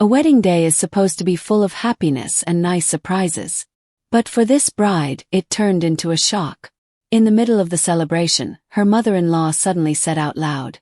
A wedding day is supposed to be full of happiness and nice surprises. But for this bride, it turned into a shock. In the middle of the celebration, her mother-in-law suddenly said out loud,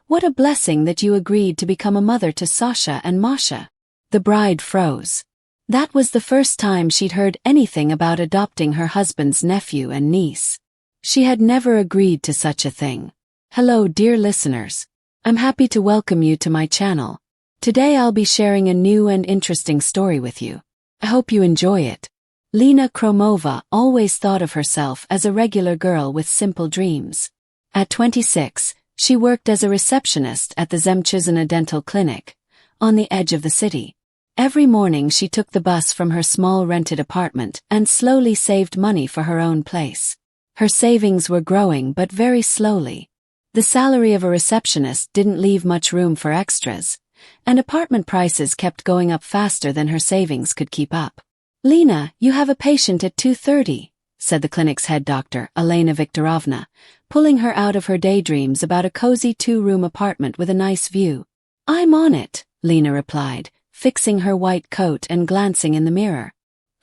"What a blessing that you agreed to become a mother to Sasha and Masha." The bride froze. That was the first time she'd heard anything about adopting her husband's nephew and niece. She had never agreed to such a thing. Hello, dear listeners. I'm happy to welcome you to my channel. Today I'll be sharing a new and interesting story with you. I hope you enjoy it. Lina Khromova always thought of herself as a regular girl with simple dreams. At 26, she worked as a receptionist at the Zhemchuzhina Dental Clinic, on the edge of the city. Every morning she took the bus from her small rented apartment and slowly saved money for her own place. Her savings were growing but very slowly. The salary of a receptionist didn't leave much room for extras, and apartment prices kept going up faster than her savings could keep up. "Lina, you have a patient at 2:30, said the clinic's head doctor, Lina Viktorovna, pulling her out of her daydreams about a cozy 2-room apartment with a nice view. "I'm on it," Lina replied, fixing her white coat and glancing in the mirror.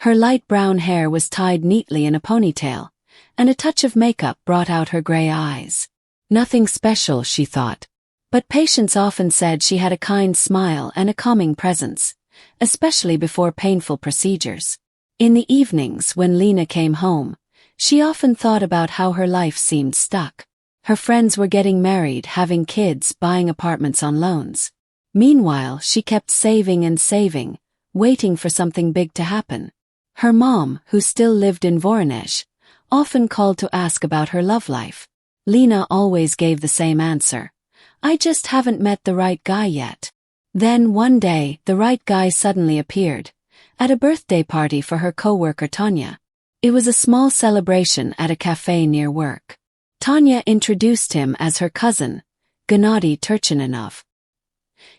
Her light brown hair was tied neatly in a ponytail, and a touch of makeup brought out her gray eyes. Nothing special, she thought. But patients often said she had a kind smile and a calming presence, especially before painful procedures. In the evenings when Lina came home, she often thought about how her life seemed stuck. Her friends were getting married, having kids, buying apartments on loans. Meanwhile, she kept saving and saving, waiting for something big to happen. Her mom, who still lived in Voronezh, often called to ask about her love life. Lina always gave the same answer: "I just haven't met the right guy yet." Then one day, the right guy suddenly appeared, at a birthday party for her co-worker Tanya. It was a small celebration at a cafe near work. Tanya introduced him as her cousin, Gennady Turchaninov.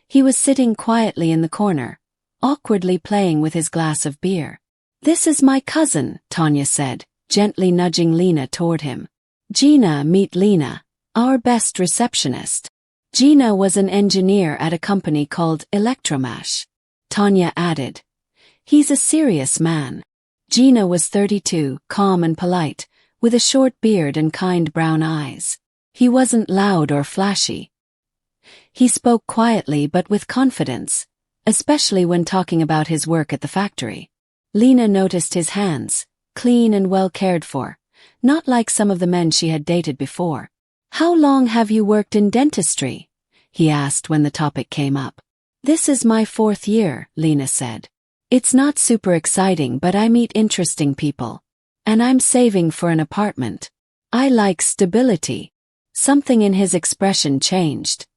He was sitting quietly in the corner, awkwardly playing with his glass of beer. "This is my cousin," Tanya said, gently nudging Lina toward him. "Gina, meet Lina, our best receptionist." Gina was an engineer at a company called Elektromash. Tanya added, "He's a serious man." Gina was 32, calm and polite, with a short beard and kind brown eyes. He wasn't loud or flashy. He spoke quietly but with confidence, especially when talking about his work at the factory. Lina noticed his hands, clean and well cared for, not like some of the men she had dated before. "How long have you worked in dentistry?" he asked when the topic came up. "This is my 4th year," Lina said. "It's not super exciting, but I meet interesting people. And I'm saving for an apartment. I like stability." Something in his expression changed.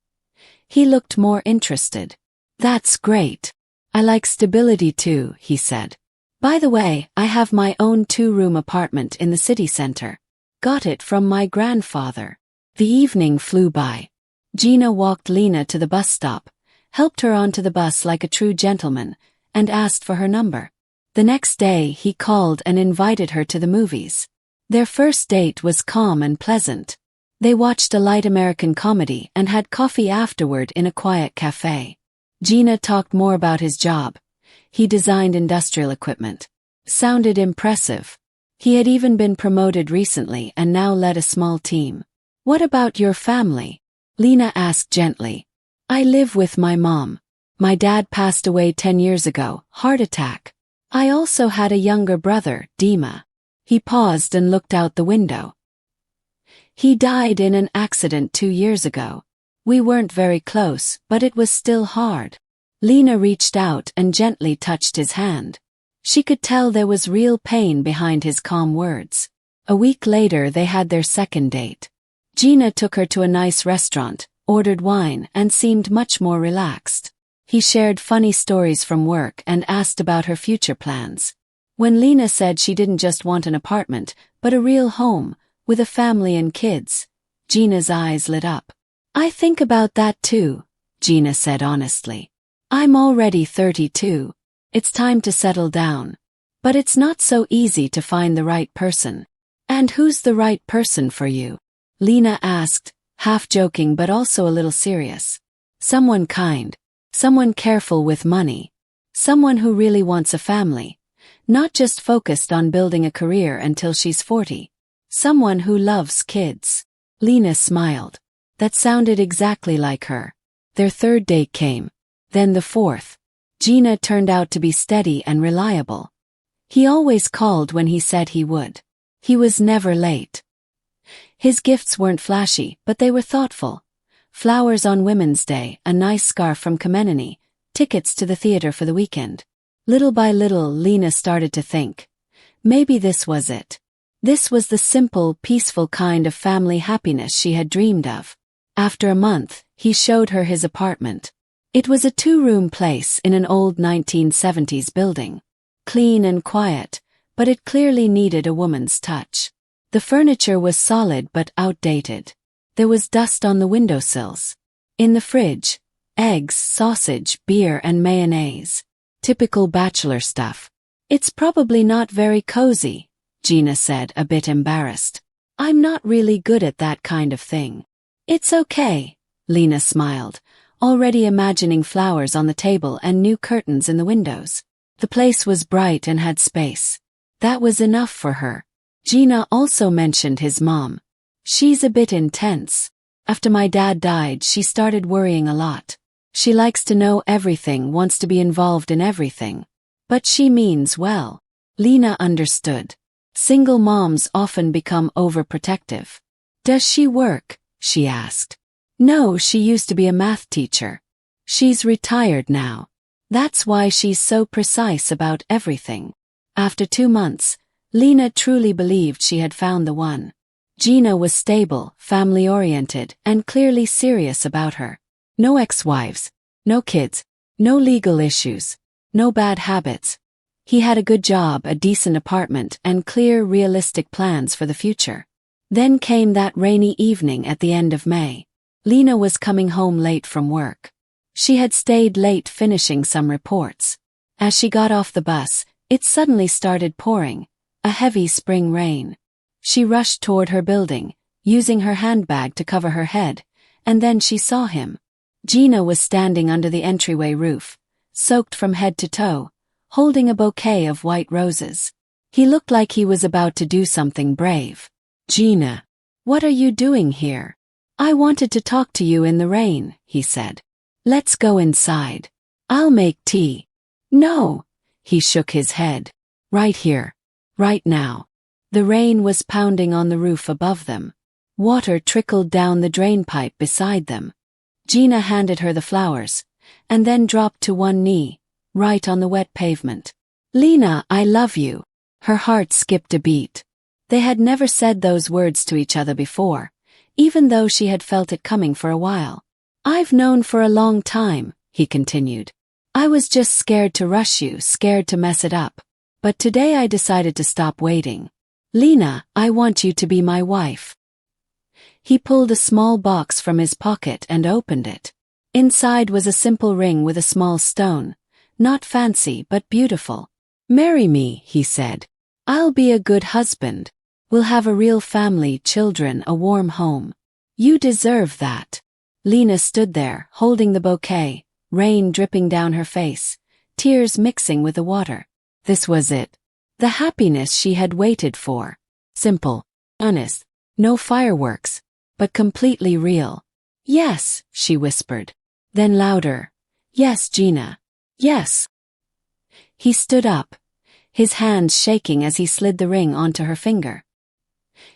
He looked more interested. "That's great. I like stability too," he said. "By the way, I have my own 2-room apartment in the city center. Got it from my grandfather." The evening flew by. Gina walked Lina to the bus stop, helped her onto the bus like a true gentleman, and asked for her number. The next day he called and invited her to the movies. Their first date was calm and pleasant. They watched a light American comedy and had coffee afterward in a quiet cafe. Gina talked more about his job. He designed industrial equipment. Sounded impressive. He had even been promoted recently and now led a small team. "What about your family?" Lina asked gently. "I live with my mom. My dad passed away 10 years ago, heart attack. I also had a younger brother, Dima." He paused and looked out the window. "He died in an accident 2 years ago. We weren't very close, but it was still hard." Lina reached out and gently touched his hand. She could tell there was real pain behind his calm words. A week later they had their second date. Gina took her to a nice restaurant, ordered wine, and seemed much more relaxed. He shared funny stories from work and asked about her future plans. When Lina said she didn't just want an apartment, but a real home, with a family and kids, Gina's eyes lit up. "I think about that too," Gina said honestly. "I'm already 32. It's time to settle down. But it's not so easy to find the right person." "And who's the right person for you?" Lina asked, half joking but also a little serious. "Someone kind. Someone careful with money. Someone who really wants a family. Not just focused on building a career until she's 40. Someone who loves kids. Lina smiled. That sounded exactly like her. Their third date came. Then the fourth. Gina turned out to be steady and reliable. He always called when he said he would. He was never late. His gifts weren't flashy, but they were thoughtful. Flowers on Women's Day, a nice scarf from Kamenini, tickets to the theater for the weekend. Little by little, Lina started to think. Maybe this was it. This was the simple, peaceful kind of family happiness she had dreamed of. After a month, he showed her his apartment. It was a 2-room place in an old 1970s building. Clean and quiet, but it clearly needed a woman's touch. The furniture was solid but outdated. There was dust on the windowsills. In the fridge, eggs, sausage, beer and mayonnaise. Typical bachelor stuff. It's probably not very cozy, Gina said, a bit embarrassed. I'm not really good at that kind of thing. It's okay, Lina smiled, already imagining flowers on the table and new curtains in the windows. The place was bright and had space. That was enough for her. Gina also mentioned his mom. She's a bit intense. After my dad died, she started worrying a lot. She likes to know everything, wants to be involved in everything. But she means well. Lina understood. Single moms often become overprotective. Does she work? She asked. No, she used to be a math teacher. She's retired now. That's why she's so precise about everything. After 2 months, Lina truly believed she had found the one. Gina was stable, family-oriented, and clearly serious about her. No ex-wives, no kids, no legal issues, no bad habits. He had a good job, a decent apartment, and clear, realistic plans for the future. Then came that rainy evening at the end of May. Lina was coming home late from work. She had stayed late finishing some reports. As she got off the bus, it suddenly started pouring, a heavy spring rain. She rushed toward her building, using her handbag to cover her head, and then she saw him. Gina was standing under the entryway roof, soaked from head to toe, holding a bouquet of white roses. He looked like he was about to do something brave. Gina, what are you doing here? I wanted to talk to you in the rain, he said. Let's go inside. I'll make tea. No, he shook his head. Right here. Right now. The rain was pounding on the roof above them. Water trickled down the drain pipe beside them. Gina handed her the flowers, and then dropped to one knee, right on the wet pavement. Lina, I love you. Her heart skipped a beat. They had never said those words to each other before, even though she had felt it coming for a while. I've known for a long time, he continued. I was just scared to rush you, scared to mess it up. But today I decided to stop waiting. Lina, I want you to be my wife. He pulled a small box from his pocket and opened it. Inside was a simple ring with a small stone, not fancy but beautiful. Marry me, he said. I'll be a good husband. We'll have a real family, children, a warm home. You deserve that. Lina stood there, holding the bouquet, rain dripping down her face, tears mixing with the water. This was it. The happiness she had waited for. Simple, honest, no fireworks, but completely real. Yes, she whispered. Then louder. Yes, Gina. Yes. He stood up, his hands shaking as he slid the ring onto her finger.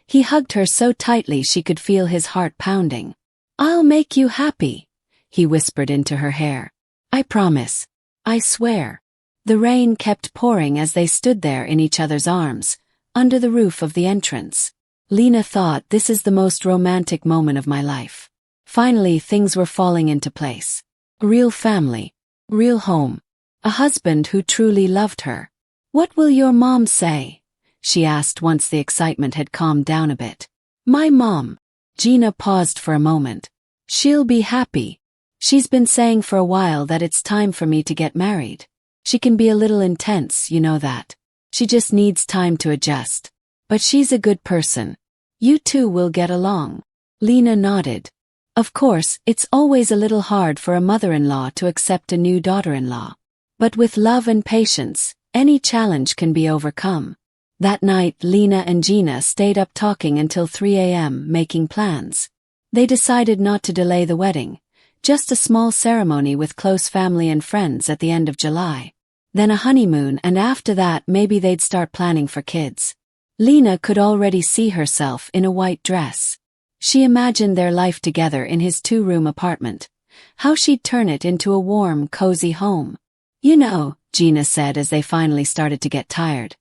He hugged her so tightly she could feel his heart pounding. I'll make you happy, he whispered into her hair. I promise. I swear. The rain kept pouring as they stood there in each other's arms, under the roof of the entrance. Lina thought, this is the most romantic moment of my life. Finally, things were falling into place. A real family. Real home. A husband who truly loved her. What will your mom say? She asked once the excitement had calmed down a bit. My mom. Gina paused for a moment. She'll be happy. She's been saying for a while that it's time for me to get married. She can be a little intense, you know that. She just needs time to adjust. But she's a good person. You two will get along. Lina nodded. Of course, it's always a little hard for a mother-in-law to accept a new daughter-in-law. But with love and patience, any challenge can be overcome. That night, Lina and Gina stayed up talking until 3 a.m. making plans. They decided not to delay the wedding, just a small ceremony with close family and friends at the end of July. Then a honeymoon, and after that maybe they'd start planning for kids. Lina could already see herself in a white dress. She imagined their life together in his 2-room apartment. How she'd turn it into a warm, cozy home. You know, Gina said as they finally started to get tired,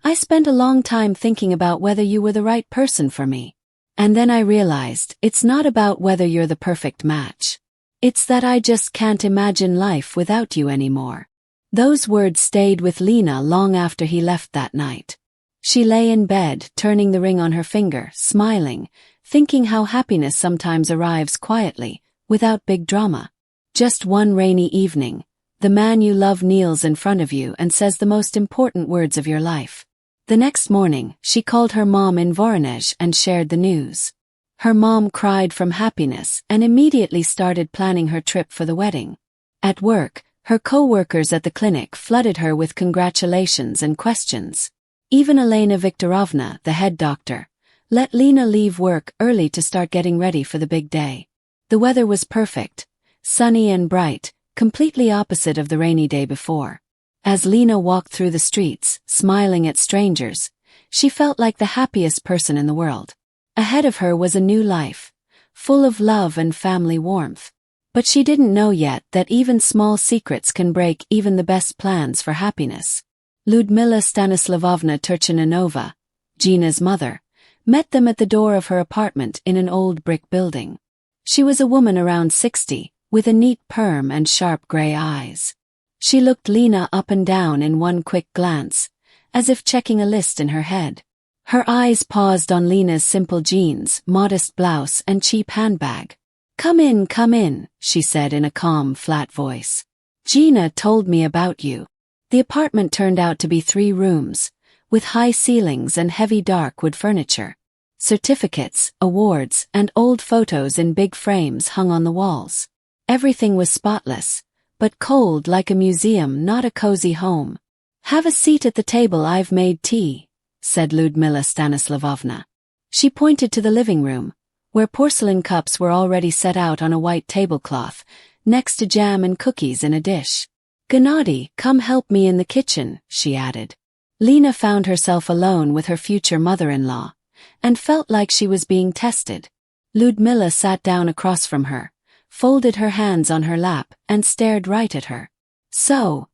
I spent a long time thinking about whether you were the right person for me. And then I realized, it's not about whether you're the perfect match. It's that I just can't imagine life without you anymore. Those words stayed with Lina long after he left that night. She lay in bed, turning the ring on her finger, smiling, thinking how happiness sometimes arrives quietly, without big drama. Just one rainy evening, the man you love kneels in front of you and says the most important words of your life. The next morning, she called her mom in Voronezh and shared the news. Her mom cried from happiness and immediately started planning her trip for the wedding. At work, her co-workers at the clinic flooded her with congratulations and questions. Even Elena Viktorovna, the head doctor, let Lina leave work early to start getting ready for the big day. The weather was perfect, sunny and bright, completely opposite of the rainy day before. As Lina walked through the streets, smiling at strangers, she felt like the happiest person in the world. Ahead of her was a new life, full of love and family warmth. But she didn't know yet that even small secrets can break even the best plans for happiness. Ludmila Stanislavovna Turchaninova, Gina's mother, met them at the door of her apartment in an old brick building. She was a woman around 60, with a neat perm and sharp gray eyes. She looked Lina up and down in one quick glance, as if checking a list in her head. Her eyes paused on Lina's simple jeans, modest blouse and cheap handbag. Come in, she said in a calm, flat voice. Gina told me about you. The apartment turned out to be 3 rooms, with high ceilings and heavy dark wood furniture. Certificates, awards, and old photos in big frames hung on the walls. Everything was spotless, but cold like a museum, not a cozy home. Have a seat at the table, I've made tea, said Ludmila Stanislavovna. She pointed to the living room, where porcelain cups were already set out on a white tablecloth, next to jam and cookies in a dish. Gennady, come help me in the kitchen, she added. Lina found herself alone with her future mother-in-law, and felt like she was being tested. Ludmila sat down across from her, folded her hands on her lap, and stared right at her. So,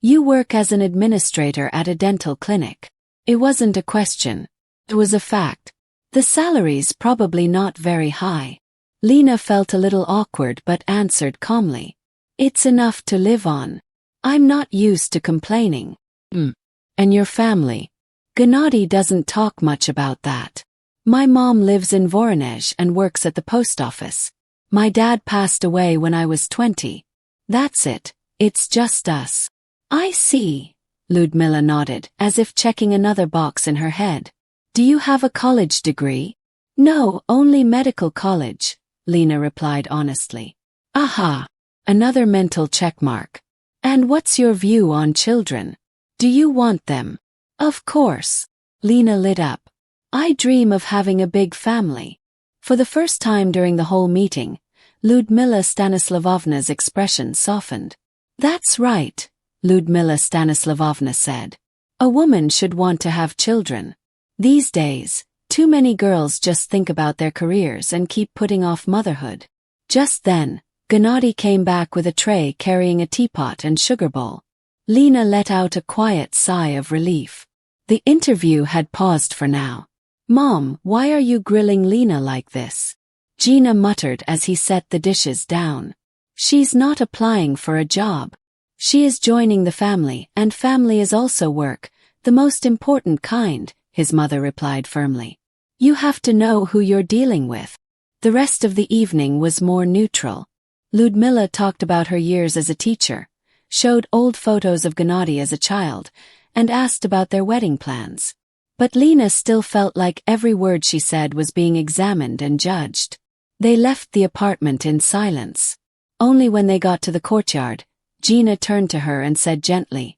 you work as an administrator at a dental clinic. It wasn't a question. It was a fact. The salary's probably not very high. Lina felt a little awkward but answered calmly. It's enough to live on. I'm not used to complaining. And your family? Gennady doesn't talk much about that. My mom lives in Voronezh and works at the post office. My dad passed away when I was 20. That's it. It's just us. I see. Ludmila nodded, as if checking another box in her head. Do you have a college degree? No, only medical college, Lina replied honestly. Aha! Another mental checkmark. And what's your view on children? Do you want them? Of course. Lina lit up. I dream of having a big family. For the first time during the whole meeting, Ludmila Stanislavovna's expression softened. That's right, Ludmila Stanislavovna said. A woman should want to have children. These days, too many girls just think about their careers and keep putting off motherhood. Just then, Gennady came back with a tray carrying a teapot and sugar bowl. Lina let out a quiet sigh of relief. The interview had paused for now. Mom, why are you grilling Lina like this? Gina muttered as he set the dishes down. She's not applying for a job. She is joining the family, and family is also work, the most important kind, his mother replied firmly. You have to know who you're dealing with. The rest of the evening was more neutral. Ludmila talked about her years as a teacher, showed old photos of Gennady as a child, and asked about their wedding plans. But Lina still felt like every word she said was being examined and judged. They left the apartment in silence. Only when they got to the courtyard, Gina turned to her and said gently,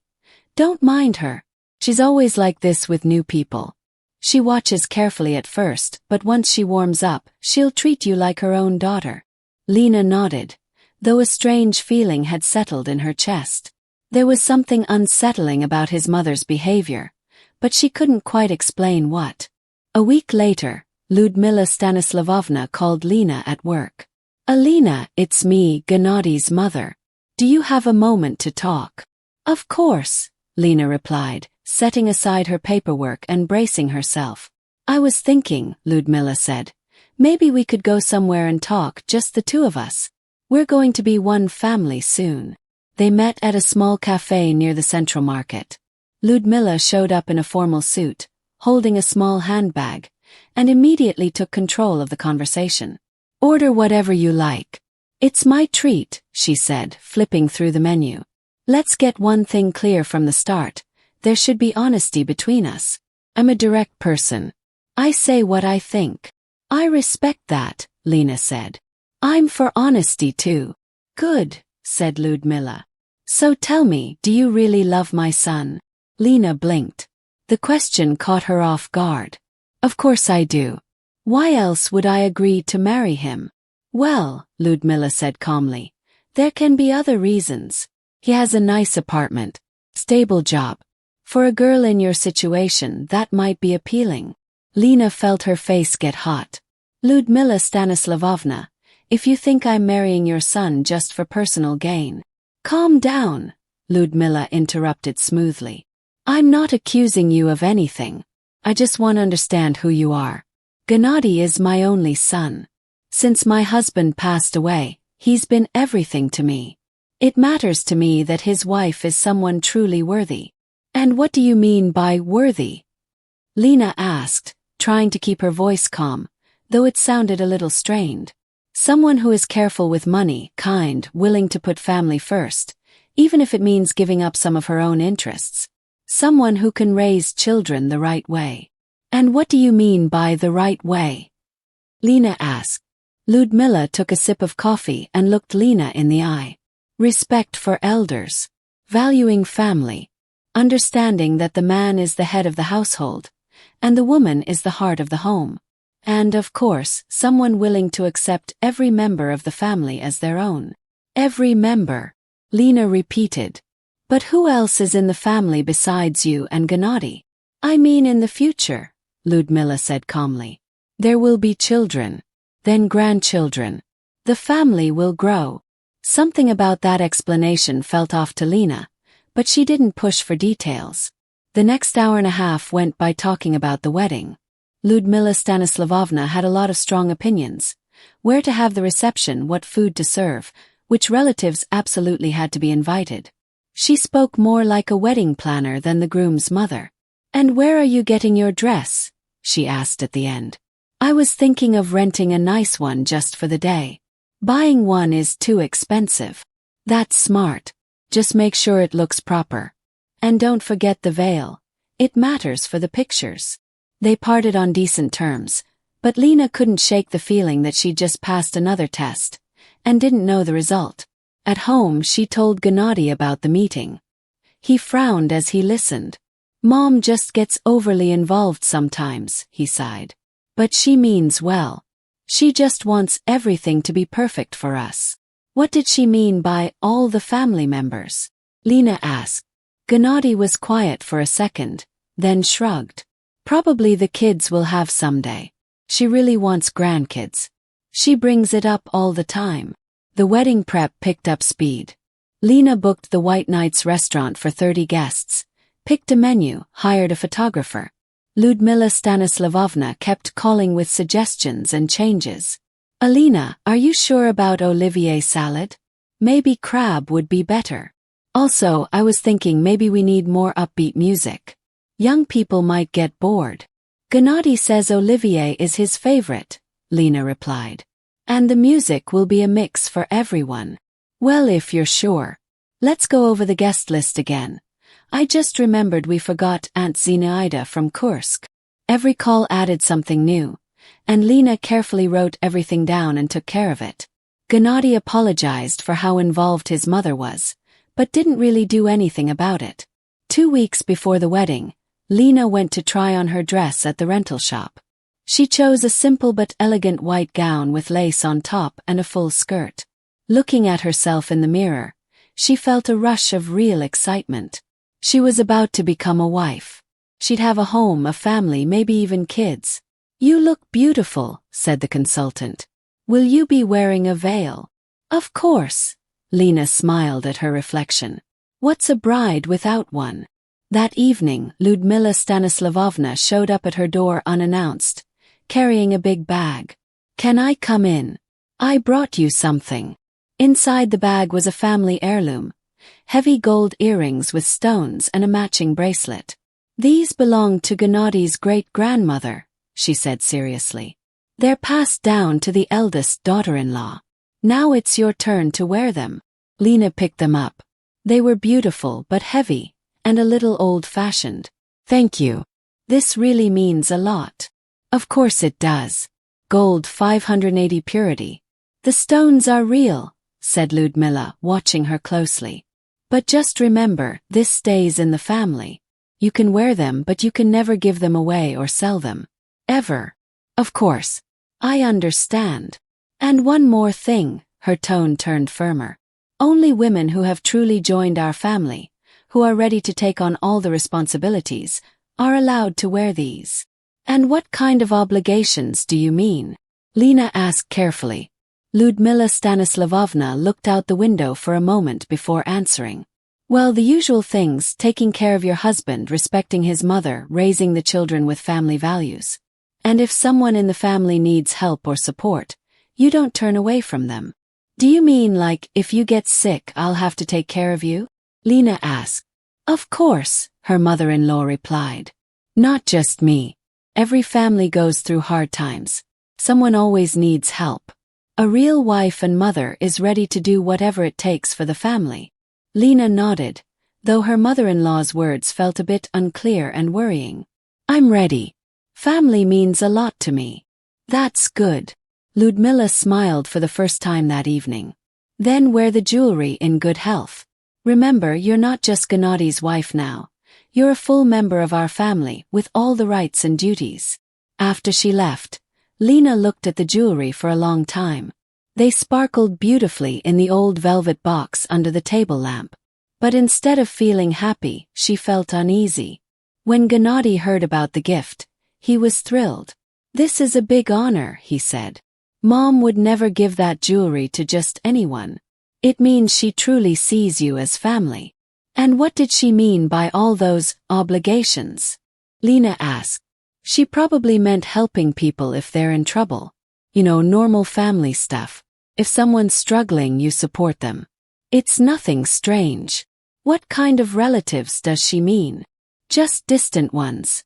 "Don't mind her. She's always like this with new people. She watches carefully at first, but once she warms up, she'll treat you like her own daughter." Lina nodded, though a strange feeling had settled in her chest. There was something unsettling about his mother's behavior, but she couldn't quite explain what. A week later, Lyudmila Stanislavovna called Lina at work. "Alina, it's me, Gennady's mother. Do you have a moment to talk?" "Of course," Lina replied, setting aside her paperwork and bracing herself. "I was thinking," Lyudmila said, "maybe we could go somewhere and talk, just the two of us. We're going to be one family soon." They met at a small cafe near the Central Market. Lyudmila showed up in a formal suit, holding a small handbag, and immediately took control of the conversation. "Order whatever you like." "It's my treat," she said, flipping through the menu. "Let's get one thing clear from the start. There should be honesty between us. I'm a direct person. I say what I think." "I respect that," Lina said. "I'm for honesty too." "Good," said Lyudmila. "So tell me, do you really love my son?" Lina blinked. The question caught her off guard. "Of course I do. Why else would I agree to marry him?" "Well," Lyudmila said calmly, "there can be other reasons. He has a nice apartment, stable job. For a girl in your situation, that might be appealing." Lina felt her face get hot. "Lyudmila Stanislavovna, if you think I'm marrying your son just for personal gain—" "Calm down," Lyudmila interrupted smoothly. "I'm not accusing you of anything. I just want to understand who you are. Gennady is my only son. Since my husband passed away, he's been everything to me. It matters to me that his wife is someone truly worthy." "And what do you mean by worthy?" Lina asked, trying to keep her voice calm, though it sounded a little strained. "Someone who is careful with money, kind, willing to put family first, even if it means giving up some of her own interests. Someone who can raise children the right way." "And what do you mean by the right way?" Lina asked. Lyudmila took a sip of coffee and looked Lina in the eye. "Respect for elders. Valuing family. Understanding that the man is the head of the household, and the woman is the heart of the home. And, of course, someone willing to accept every member of the family as their own." "Every member," Lina repeated. "But who else is in the family besides you and Gennady?" "I mean in the future," Lyudmila said calmly. "There will be children, then grandchildren. The family will grow." Something about that explanation felt off to Lina, but she didn't push for details. The next hour and a half went by talking about the wedding. Lyudmila Stanislavovna had a lot of strong opinions. Where to have the reception, what food to serve, which relatives absolutely had to be invited. She spoke more like a wedding planner than the groom's mother. "And where are you getting your dress?" she asked at the end. "I was thinking of renting a nice one just for the day. Buying one is too expensive." "That's smart. Just make sure it looks proper. And don't forget the veil. It matters for the pictures." They parted on decent terms, but Lina couldn't shake the feeling that she'd just passed another test, and didn't know the result. At home, she told Gennady about the meeting. He frowned as he listened. "Mom just gets overly involved sometimes," he sighed. "But she means well. She just wants everything to be perfect for us." "What did she mean by all the family members?" Lina asked. Gennady was quiet for a second, then shrugged. "Probably the kids will have someday. She really wants grandkids. She brings it up all the time." The wedding prep picked up speed. Lina booked the White Knights restaurant for 30 guests, picked a menu, hired a photographer. Lyudmila Stanislavovna kept calling with suggestions and changes. "Alina, are you sure about Olivier salad? Maybe crab would be better. Also, I was thinking maybe we need more upbeat music. Young people might get bored." "Gennady says Olivier is his favorite," Lina replied. "And the music will be a mix for everyone." "Well, if you're sure. Let's go over the guest list again. I just remembered we forgot Aunt Zinaida from Kursk." Every call added something new, and Lina carefully wrote everything down and took care of it. Gennady apologized for how involved his mother was, but didn't really do anything about it. 2 weeks before the wedding, Lina went to try on her dress at the rental shop. She chose a simple but elegant white gown with lace on top and a full skirt. Looking at herself in the mirror, she felt a rush of real excitement. She was about to become a wife. She'd have a home, a family, maybe even kids. "You look beautiful," said the consultant. "Will you be wearing a veil?" "Of course." Lina smiled at her reflection. "What's a bride without one?" That evening, Lyudmila Stanislavovna showed up at her door unannounced, carrying a big bag. "Can I come in? I brought you something." Inside the bag was a family heirloom, heavy gold earrings with stones and a matching bracelet. "These belonged to Gennady's great-grandmother," she said seriously. "They're passed down to the eldest daughter-in-law. Now it's your turn to wear them." Lina picked them up. They were beautiful but heavy, and a little old-fashioned. "Thank you. This really means a lot." "Of course it does. Gold 580 purity. The stones are real," said Lyudmila, watching her closely. "But just remember, this stays in the family. You can wear them, but you can never give them away or sell them. Ever." "Of course. I understand. And one more thing," her tone turned firmer. "Only women who have truly joined our family, who are ready to take on all the responsibilities, are allowed to wear these." "And what kind of obligations do you mean?" Lina asked carefully. Lyudmila Stanislavovna looked out the window for a moment before answering. "Well, the usual things: taking care of your husband, respecting his mother, raising the children with family values. And if someone in the family needs help or support, you don't turn away from them." "Do you mean like, if you get sick, I'll have to take care of you?" Lina asked. "Of course," her mother-in-law replied. "Not just me. Every family goes through hard times. Someone always needs help. A real wife and mother is ready to do whatever it takes for the family." Lina nodded, though her mother-in-law's words felt a bit unclear and worrying. "I'm ready. Family means a lot to me." "That's good." Lyudmila smiled for the first time that evening. "Then wear the jewelry in good health. Remember, you're not just Gennady's wife now. You're a full member of our family, with all the rights and duties." After she left, Lina looked at the jewelry for a long time. They sparkled beautifully in the old velvet box under the table lamp. But instead of feeling happy, she felt uneasy. When Gennady heard about the gift, he was thrilled. "This is a big honor," he said. "Mom would never give that jewelry to just anyone. It means she truly sees you as family." "And what did she mean by all those obligations?" Lina asked. "She probably meant helping people if they're in trouble. You know, normal family stuff. If someone's struggling, you support them. It's nothing strange." "What kind of relatives does she mean?" "Just distant ones.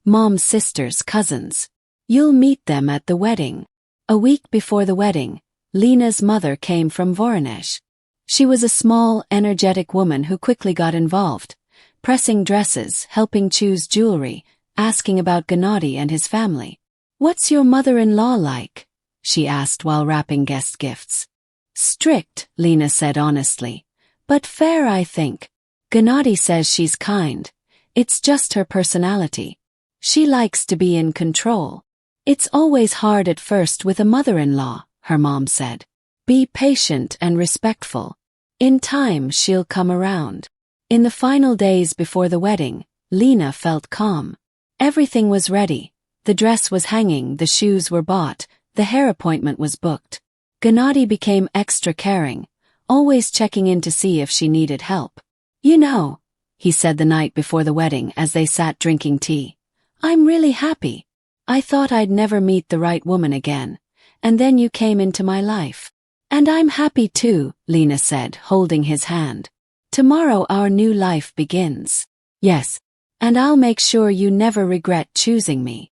Mom's sisters, cousins. You'll meet them at the wedding." A week before the wedding, Lina's mother came from Voronezh. She was a small, energetic woman who quickly got involved, pressing dresses, helping choose jewelry, asking about Gennady and his family. "What's your mother-in-law like?" she asked while wrapping guest gifts. "Strict," Lina said honestly, "but fair, I think. Gennady says she's kind. It's just her personality. She likes to be in control. It's always hard at first with a mother-in-law," her mom said. "Be patient and respectful. In time, she'll come around." In the final days before the wedding, Lina felt calm. Everything was ready. The dress was hanging, the shoes were bought, the hair appointment was booked. Gennady became extra caring, always checking in to see if she needed help. "You know," he said the night before the wedding as they sat drinking tea, "I'm really happy. I thought I'd never meet the right woman again, and then you came into my life." "And I'm happy too," Lina said, holding his hand. "Tomorrow our new life begins." "Yes, and I'll make sure you never regret choosing me."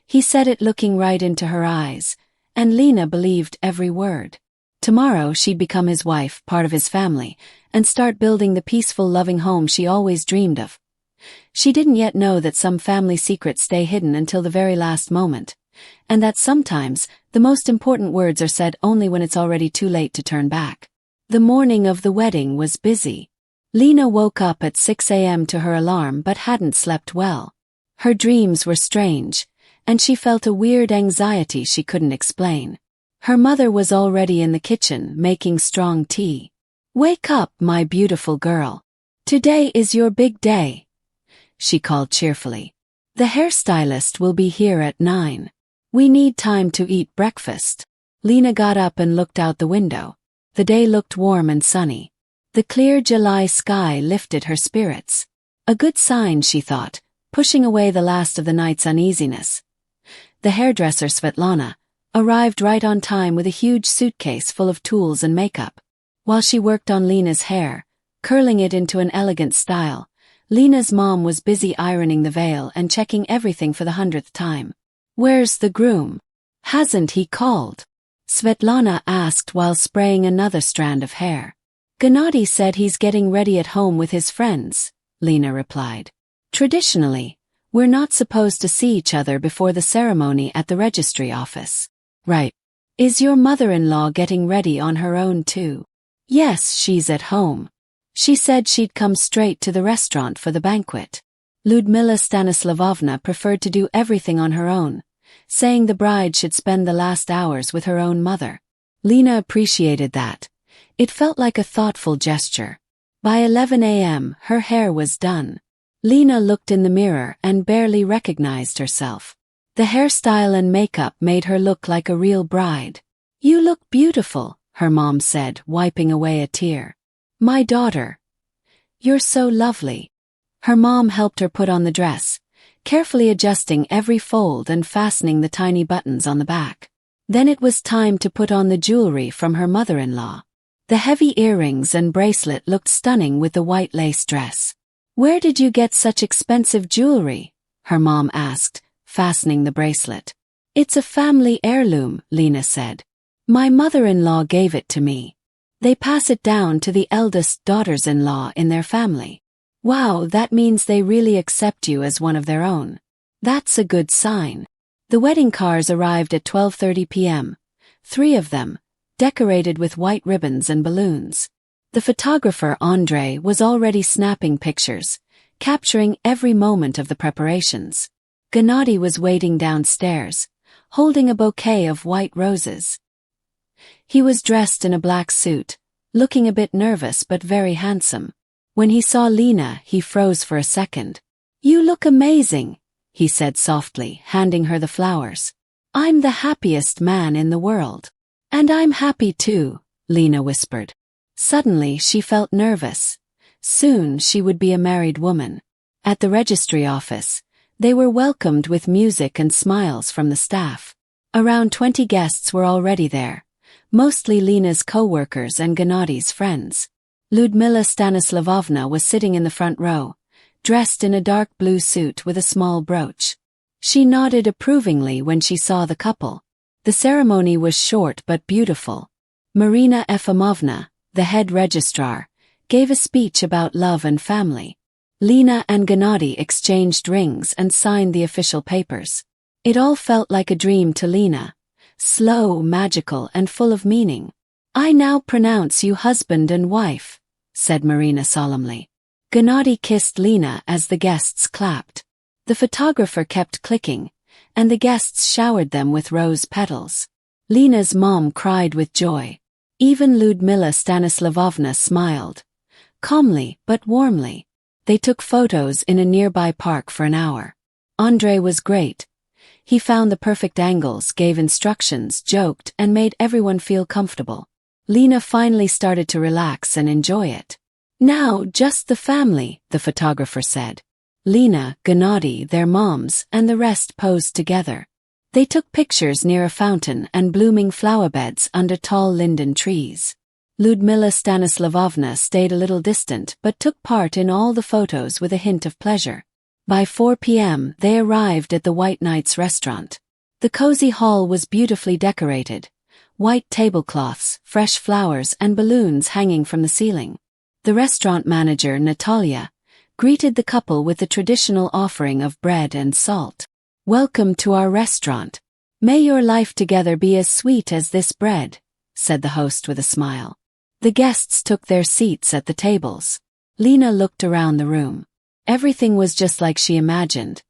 He said it looking right into her eyes, and Lina believed every word. Tomorrow she'd become his wife, part of his family, and start building the peaceful, loving home she always dreamed of. She didn't yet know that some family secrets stay hidden until the very last moment, and that sometimes the most important words are said only when it's already too late to turn back. The morning of the wedding was busy. Lina woke up at 6 a.m. to her alarm but hadn't slept well. Her dreams were strange, and she felt a weird anxiety she couldn't explain. Her mother was already in the kitchen making strong tea. "Wake up, my beautiful girl. Today is your big day," she called cheerfully. "The hairstylist will be here at 9. We need time to eat breakfast." Lina got up and looked out the window. The day looked warm and sunny. The clear July sky lifted her spirits. A good sign, she thought, pushing away the last of the night's uneasiness. The hairdresser Svetlana arrived right on time with a huge suitcase full of tools and makeup. While she worked on Lina's hair, curling it into an elegant style, Lina's mom was busy ironing the veil and checking everything for the 100th time. "Where's the groom? Hasn't he called?" Svetlana asked while spraying another strand of hair. "Gennady said he's getting ready at home with his friends," Lina replied. "Traditionally, we're not supposed to see each other before the ceremony at the registry office." "Right. Is your mother-in-law getting ready on her own too?" "Yes, she's at home. She said she'd come straight to the restaurant for the banquet." Ludmila Stanislavovna preferred to do everything on her own, saying the bride should spend the last hours with her own mother. Lina appreciated that. It felt like a thoughtful gesture. By 11 a.m., her hair was done. Lina looked in the mirror and barely recognized herself. The hairstyle and makeup made her look like a real bride. "You look beautiful," her mom said, wiping away a tear. "My daughter. You're so lovely." Her mom helped her put on the dress, carefully adjusting every fold and fastening the tiny buttons on the back. Then it was time to put on the jewelry from her mother-in-law. The heavy earrings and bracelet looked stunning with the white lace dress. "Where did you get such expensive jewelry?" her mom asked, fastening the bracelet. "It's a family heirloom," Lina said. "My mother-in-law gave it to me. They pass it down to the eldest daughters-in-law in their family." "Wow, that means they really accept you as one of their own. That's a good sign." The wedding cars arrived at 12:30 p.m., 3 of them, decorated with white ribbons and balloons. The photographer Andrei was already snapping pictures, capturing every moment of the preparations. Gennady was waiting downstairs, holding a bouquet of white roses. He was dressed in a black suit, looking a bit nervous but very handsome. When he saw Lina, he froze for a second. "You look amazing," he said softly, handing her the flowers. "I'm the happiest man in the world." "And I'm happy too," Lina whispered. Suddenly she felt nervous. Soon she would be a married woman. At the registry office, they were welcomed with music and smiles from the staff. Around 20 guests were already there, mostly Lina's co-workers and Gennady's friends. Ludmila Stanislavovna was sitting in the front row, dressed in a dark blue suit with a small brooch. She nodded approvingly when she saw the couple. The ceremony was short but beautiful. Marina Efimovna, the head registrar, gave a speech about love and family. Lina and Gennady exchanged rings and signed the official papers. It all felt like a dream to Lina, slow, magical, and full of meaning. "I now pronounce you husband and wife," said Marina solemnly. Gennady kissed Lina as the guests clapped. The photographer kept clicking, and the guests showered them with rose petals. Lina's mom cried with joy. Even Ludmila Stanislavovna smiled, calmly but warmly. They took photos in a nearby park for an hour. Andrei was great. He found the perfect angles, gave instructions, joked, and made everyone feel comfortable. Lina finally started to relax and enjoy it. "Now just the family," the photographer said. Lina, Gennady, their moms, and the rest posed together. They took pictures near a fountain and blooming flower beds under tall linden trees. Ludmila Stanislavovna stayed a little distant but took part in all the photos with a hint of pleasure. By 4 p.m. they arrived at the White Knight's restaurant. The cozy hall was beautifully decorated, white tablecloths, fresh flowers and balloons hanging from the ceiling. The restaurant manager, Natalia, greeted the couple with the traditional offering of bread and salt. "Welcome to our restaurant. May your life together be as sweet as this bread, said the host with a smile. The guests took their seats at the tables. Lina looked around the room. Everything was just like she imagined.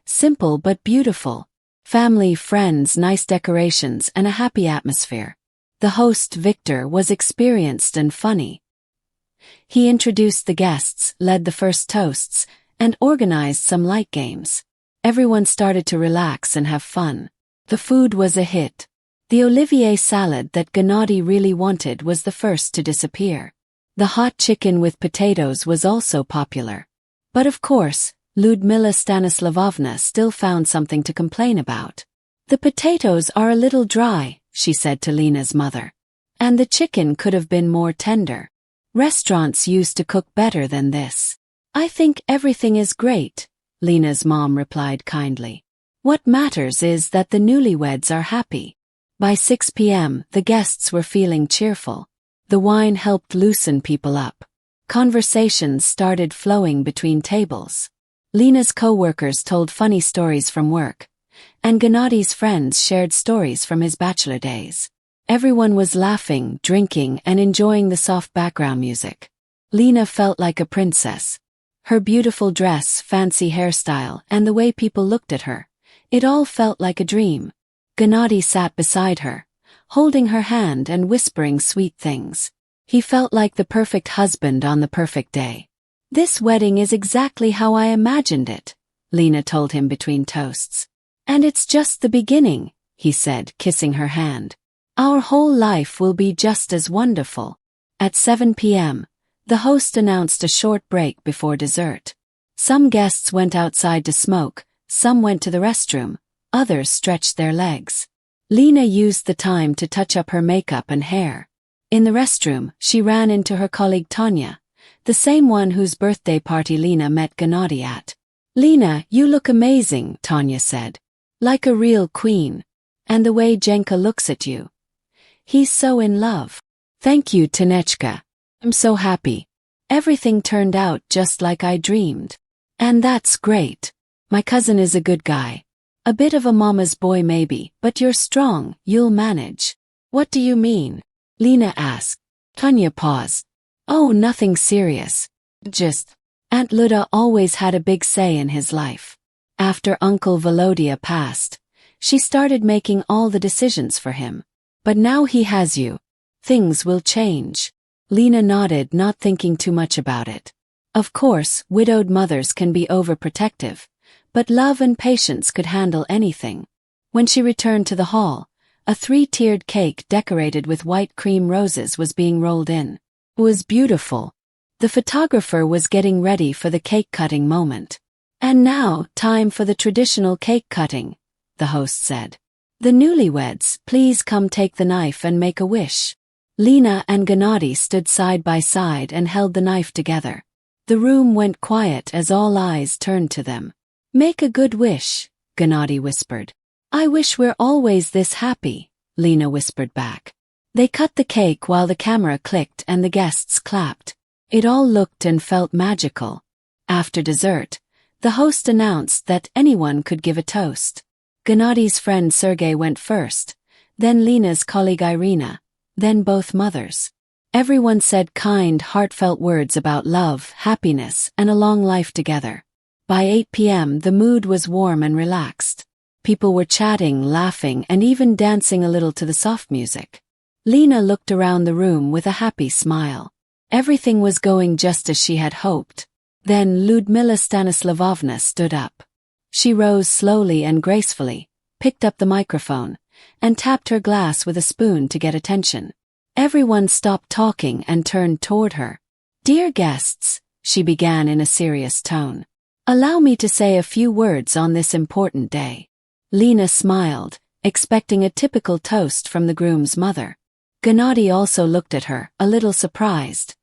Simple but beautiful. Family, friends, nice decorations, and a happy atmosphere. The host, Victor, was experienced and funny. He introduced the guests, led the first toasts, and organized some light games. Everyone started to relax and have fun. The food was a hit. The Olivier salad that Gennady really wanted was the first to disappear. The hot chicken with potatoes was also popular. But of course, Lyudmila Stanislavovna still found something to complain about. The potatoes are a little dry, she said to Lina's mother. And the chicken could have been more tender. Restaurants used to cook better than this. I think everything is great, Lina's mom replied kindly. What matters is that the newlyweds are happy. By 6 p.m., the guests were feeling cheerful. The wine helped loosen people up. Conversations started flowing between tables. Lina's co-workers told funny stories from work, and Gennady's friends shared stories from his bachelor days. Everyone was laughing, drinking, and enjoying the soft background music. Lina felt like a princess. Her beautiful dress, fancy hairstyle, and the way people looked at her. It all felt like a dream. Gennady sat beside her, holding her hand and whispering sweet things. He felt like the perfect husband on the perfect day. This wedding is exactly how I imagined it, Lina told him between toasts. And it's just the beginning, he said, kissing her hand. Our whole life will be just as wonderful. At 7 p.m., the host announced a short break before dessert. Some guests went outside to smoke, some went to the restroom, others stretched their legs. Lina used the time to touch up her makeup and hair. In the restroom, she ran into her colleague Tanya, the same one whose birthday party Lina met Gennady at. Lina, you look amazing, Tanya said. Like a real queen. And the way Jenka looks at you. He's so in love. Thank you, Tanechka. I'm so happy. Everything turned out just like I dreamed. And that's great. My cousin is a good guy. A bit of a mama's boy maybe, but you're strong, you'll manage. What do you mean? Lina asked. Tanya paused. Oh, nothing serious. Just. Aunt Luda always had a big say in his life. After Uncle Volodya passed, she started making all the decisions for him. But now he has you. Things will change. Lina nodded, not thinking too much about it. Of course, widowed mothers can be overprotective, but love and patience could handle anything. When she returned to the hall, a 3-tiered cake decorated with white cream roses was being rolled in. It was beautiful. The photographer was getting ready for the cake-cutting moment. And now, time for the traditional cake cutting, the host said. The newlyweds, please come take the knife and make a wish. Lina and Gennady stood side by side and held the knife together. The room went quiet as all eyes turned to them. Make a good wish, Gennady whispered. I wish we're always this happy, Lina whispered back. They cut the cake while the camera clicked and the guests clapped. It all looked and felt magical. After dessert, the host announced that anyone could give a toast. Gennady's friend Sergei went first, then Lina's colleague Irina, then both mothers. Everyone said kind, heartfelt words about love, happiness, and a long life together. By 8 p.m. the mood was warm and relaxed. People were chatting, laughing, and even dancing a little to the soft music. Lina looked around the room with a happy smile. Everything was going just as she had hoped. Then Lyudmila Stanislavovna stood up. She rose slowly and gracefully, picked up the microphone, and tapped her glass with a spoon to get attention. Everyone stopped talking and turned toward her. Dear guests, she began in a serious tone. Allow me to say a few words on this important day. Lina smiled, expecting a typical toast from the groom's mother. Gennady also looked at her, a little surprised.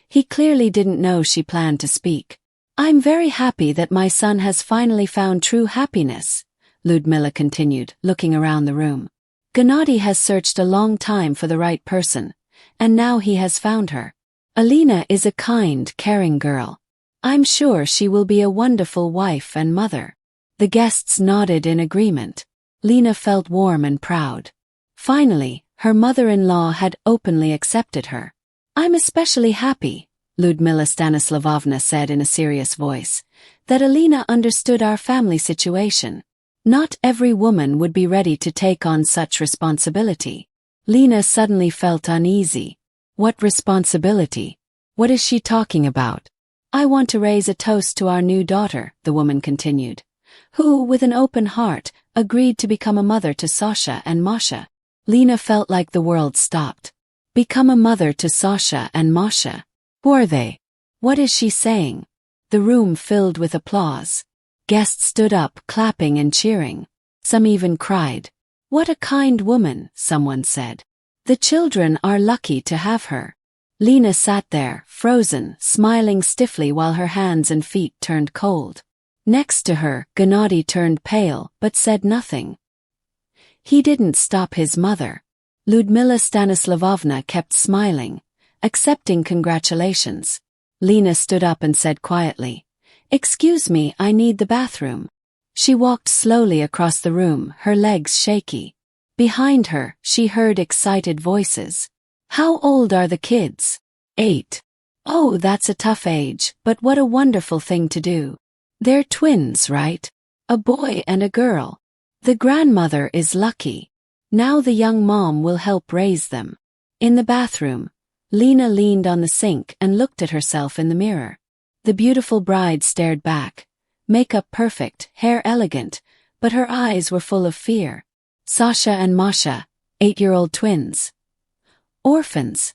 He clearly didn't know she planned to speak. I'm very happy that my son has finally found true happiness, Lyudmila continued, looking around the room. Gennady has searched a long time for the right person, and now he has found her. Alina is a kind, caring girl. I'm sure she will be a wonderful wife and mother. The guests nodded in agreement. Lina felt warm and proud. Finally, her mother-in-law had openly accepted her. "I'm especially happy," Lyudmila Stanislavovna said in a serious voice, "that Alina understood our family situation. Not every woman would be ready to take on such responsibility." Lina suddenly felt uneasy. What responsibility? What is she talking about? "I want to raise a toast to our new daughter," the woman continued, "who, with an open heart, agreed to become a mother to Sasha and Masha." Lina felt like the world stopped. Become a mother to Sasha and Masha? Who are they? What is she saying? The room filled with applause. Guests stood up, clapping and cheering. Some even cried. "What a kind woman," someone said. "The children are lucky to have her." Lina sat there, frozen, smiling stiffly while her hands and feet turned cold. Next to her, Gennady turned pale, but said nothing. He didn't stop his mother. Lyudmila Stanislavovna kept smiling, accepting congratulations. Lina stood up and said quietly, "Excuse me, I need the bathroom." She walked slowly across the room, her legs shaky. Behind her, she heard excited voices. "How old are the kids?" 8. "Oh, that's a tough age, but what a wonderful thing to do. They're twins, right? A boy and a girl. The grandmother is lucky. Now the young mom will help raise them." In the bathroom, Lina leaned on the sink and looked at herself in the mirror. The beautiful bride stared back, makeup perfect, hair elegant, but her eyes were full of fear. Sasha and Masha, 8-year-old twins. Orphans.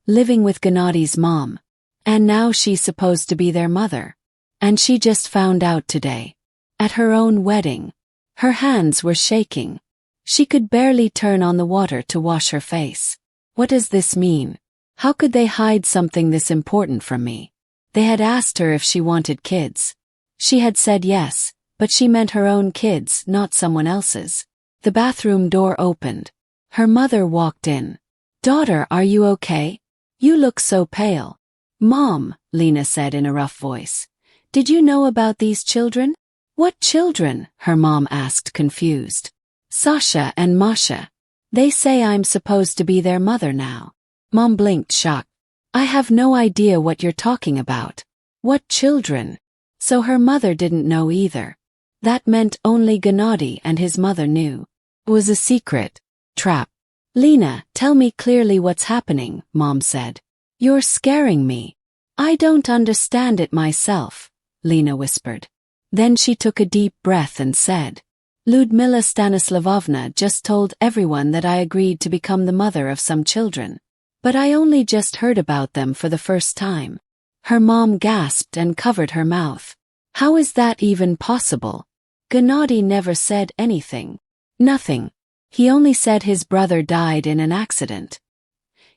Living with Gennady's mom. And now she's supposed to be their mother. And she just found out today. At her own wedding. Her hands were shaking. She could barely turn on the water to wash her face. What does this mean? How could they hide something this important from me? They had asked her if she wanted kids. She had said yes, but she meant her own kids, not someone else's. The bathroom door opened. Her mother walked in. "Daughter, are you okay? You look so pale." "Mom," Lina said in a rough voice, "did you know about these children?" "What children?" her mom asked, confused. "Sasha and Masha. They say I'm supposed to be their mother now." Mom blinked, shocked. "I have no idea what you're talking about. What children?" So her mother didn't know either. That meant only Gennady and his mother knew. It was a secret. Trap. "Lina, tell me clearly what's happening," Mom said. "You're scaring me." "I don't understand it myself," Lina whispered. Then she took a deep breath and said, "Lyudmila Stanislavovna just told everyone that I agreed to become the mother of some children. But I only just heard about them for the first time." Her mom gasped and covered her mouth. "How is that even possible? Gennady never said anything." "Nothing. He only said his brother died in an accident.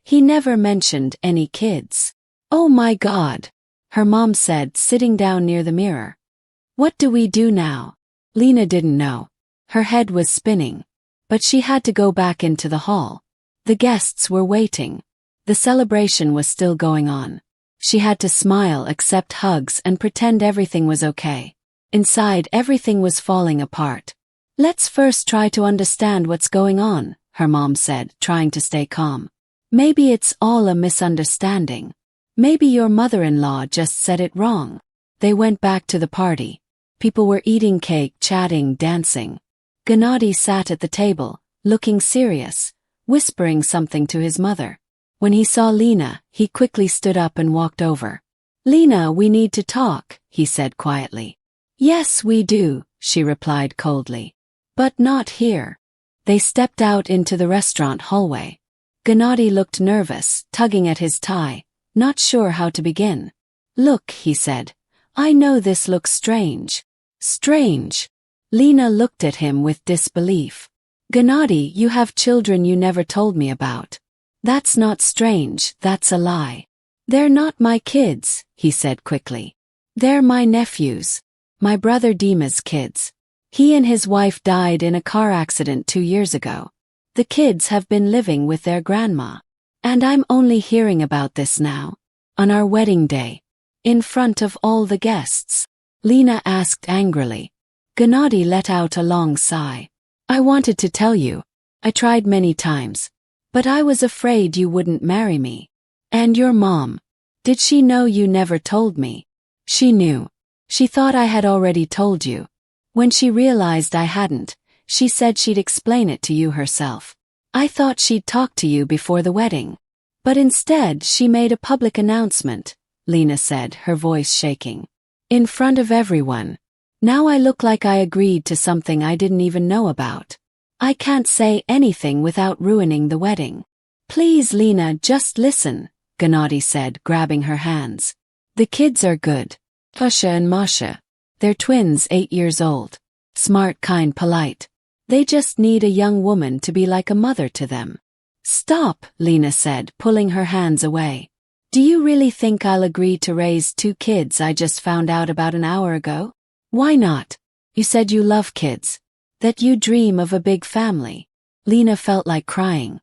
He never mentioned any kids." "Oh my God," her mom said, sitting down near the mirror. "What do we do now?" Lina didn't know. Her head was spinning. But she had to go back into the hall. The guests were waiting. The celebration was still going on. She had to smile, accept hugs, and pretend everything was okay. Inside, everything was falling apart. "Let's first try to understand what's going on," her mom said, trying to stay calm. "Maybe it's all a misunderstanding. Maybe your mother-in-law just said it wrong." They went back to the party. People were eating cake, chatting, dancing. Gennady sat at the table, looking serious, whispering something to his mother. When he saw Lina, he quickly stood up and walked over. "Lina, we need to talk," he said quietly. "Yes, we do," she replied coldly. "But not here." They stepped out into the restaurant hallway. Gennady looked nervous, tugging at his tie, not sure how to begin. "Look," he said, "I know this looks strange." "Strange?" Lina looked at him with disbelief. "Gennady, you have children you never told me about." "That's not strange, that's a lie." "They're not my kids," he said quickly. "They're my nephews. My brother Dima's kids. He and his wife died in a car accident 2 years ago. The kids have been living with their grandma. And I'm only hearing about this now. On our wedding day. In front of all the guests." Lina asked angrily. Gennady let out a long sigh. I wanted to tell you. I tried many times. But I was afraid you wouldn't marry me. And your mom. Did she know you never told me? She knew. She thought I had already told you. When she realized I hadn't, she said she'd explain it to you herself. I thought she'd talk to you before the wedding. But instead she made a public announcement, Lina said, her voice shaking. In front of everyone. Now I look like I agreed to something I didn't even know about. I can't say anything without ruining the wedding. Please, Lina, just listen, Gennady said, grabbing her hands. The kids are good. Sasha and Masha. They're twins, 8 years old. Smart, kind, polite. They just need a young woman to be like a mother to them. Stop, Lina said, pulling her hands away. Do you really think I'll agree to raise 2 kids I just found out about an hour ago? Why not? You said you love kids. That you dream of a big family. Lina felt like crying.